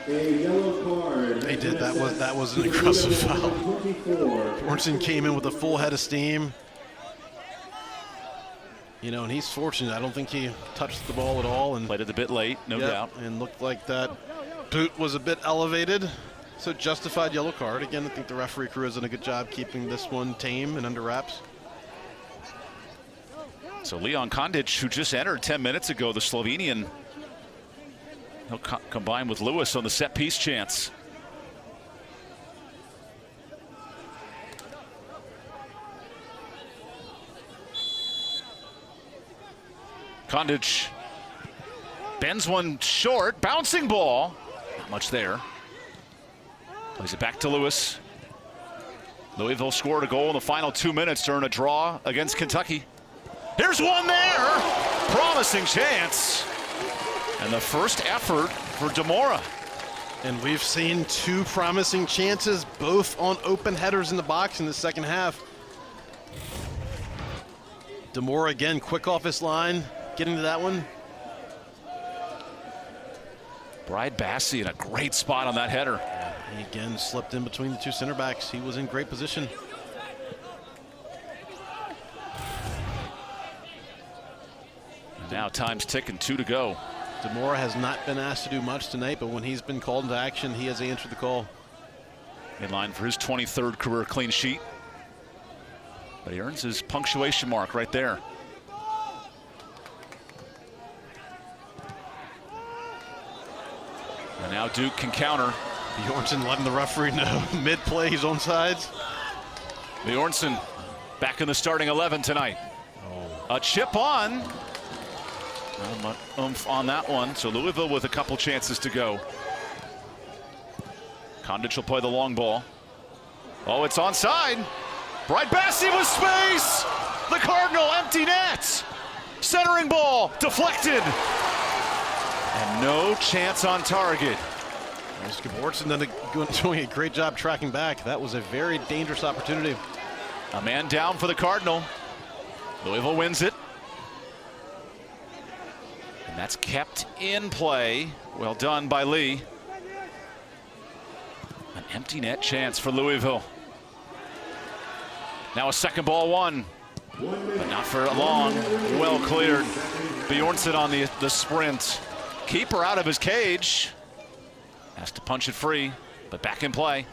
A yellow card. They did. That was an aggressive foul. Bjornsson came in with a full head of steam. You know, and he's fortunate. I don't think he touched the ball at all. And played it a bit late, no doubt. And looked like that boot was a bit elevated. So justified yellow card. Again, I think the referee crew has done a good job keeping this one tame and under wraps. So Leon Kondic, who just entered 10 minutes ago, the Slovenian, he'll combine with Lewis on the set-piece chance. Kondic bends one short, bouncing ball. Not much there. Plays it back to Lewis. Louisville scored a goal in the final 2 minutes to earn a draw against Kentucky. Here's one there. Promising chance. And the first effort for Demora. And we've seen two promising chances, both on open headers in the box in the second half. Demora again, quick off his line, getting to that one. Bride Bassey in a great spot on that header. He again slipped in between the two center backs. He was in great position. And now time's ticking, 2 to go. Demora has not been asked to do much tonight, but when he's been called into action, he has answered the call. In line for his 23rd career clean sheet. But he earns his punctuation mark right there. And now Duke can counter. Bjornsson letting the referee know mid-play he's on sides. Bjornsson back in the starting 11 tonight. A chip on. Not much oomph on that one. So Louisville with a couple chances to go. Condich will play the long ball. Oh, it's onside. Bright Bassi with space. The Cardinal empty net. Centering ball deflected. And no chance on target. Gabortson doing a great job tracking back. That was a very dangerous opportunity. A man down for the Cardinal. Louisville wins it. And that's kept in play. Well done by Lee. An empty net chance for Louisville. Now a second ball one, but not for long. Well cleared. Bjornsson on the sprint. Keeper out of his cage. Has to punch it free, but back in play.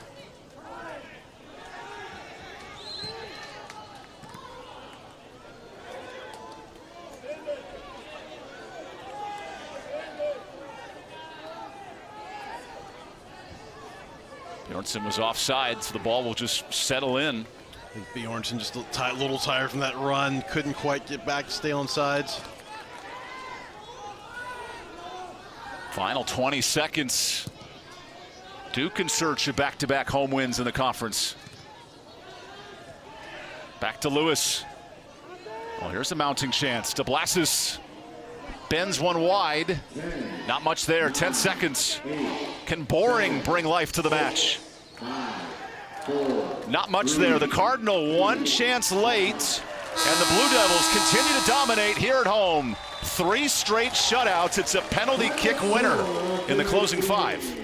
Bjornsson was offside, so the ball will just settle in. I think Bjornsson just a little tired from that run. Couldn't quite get back to stay on sides. Final 20 seconds. Duke in search of back-to-back home wins in the conference. Back to Lewis. Oh, here's a mounting chance. DeBlasis bends one wide. Not much there. 10 seconds. Can Boring bring life to the match? Not much there. The Cardinal one chance late, and the Blue Devils continue to dominate here at home. 3 straight shutouts. It's a penalty kick winner in the closing 5.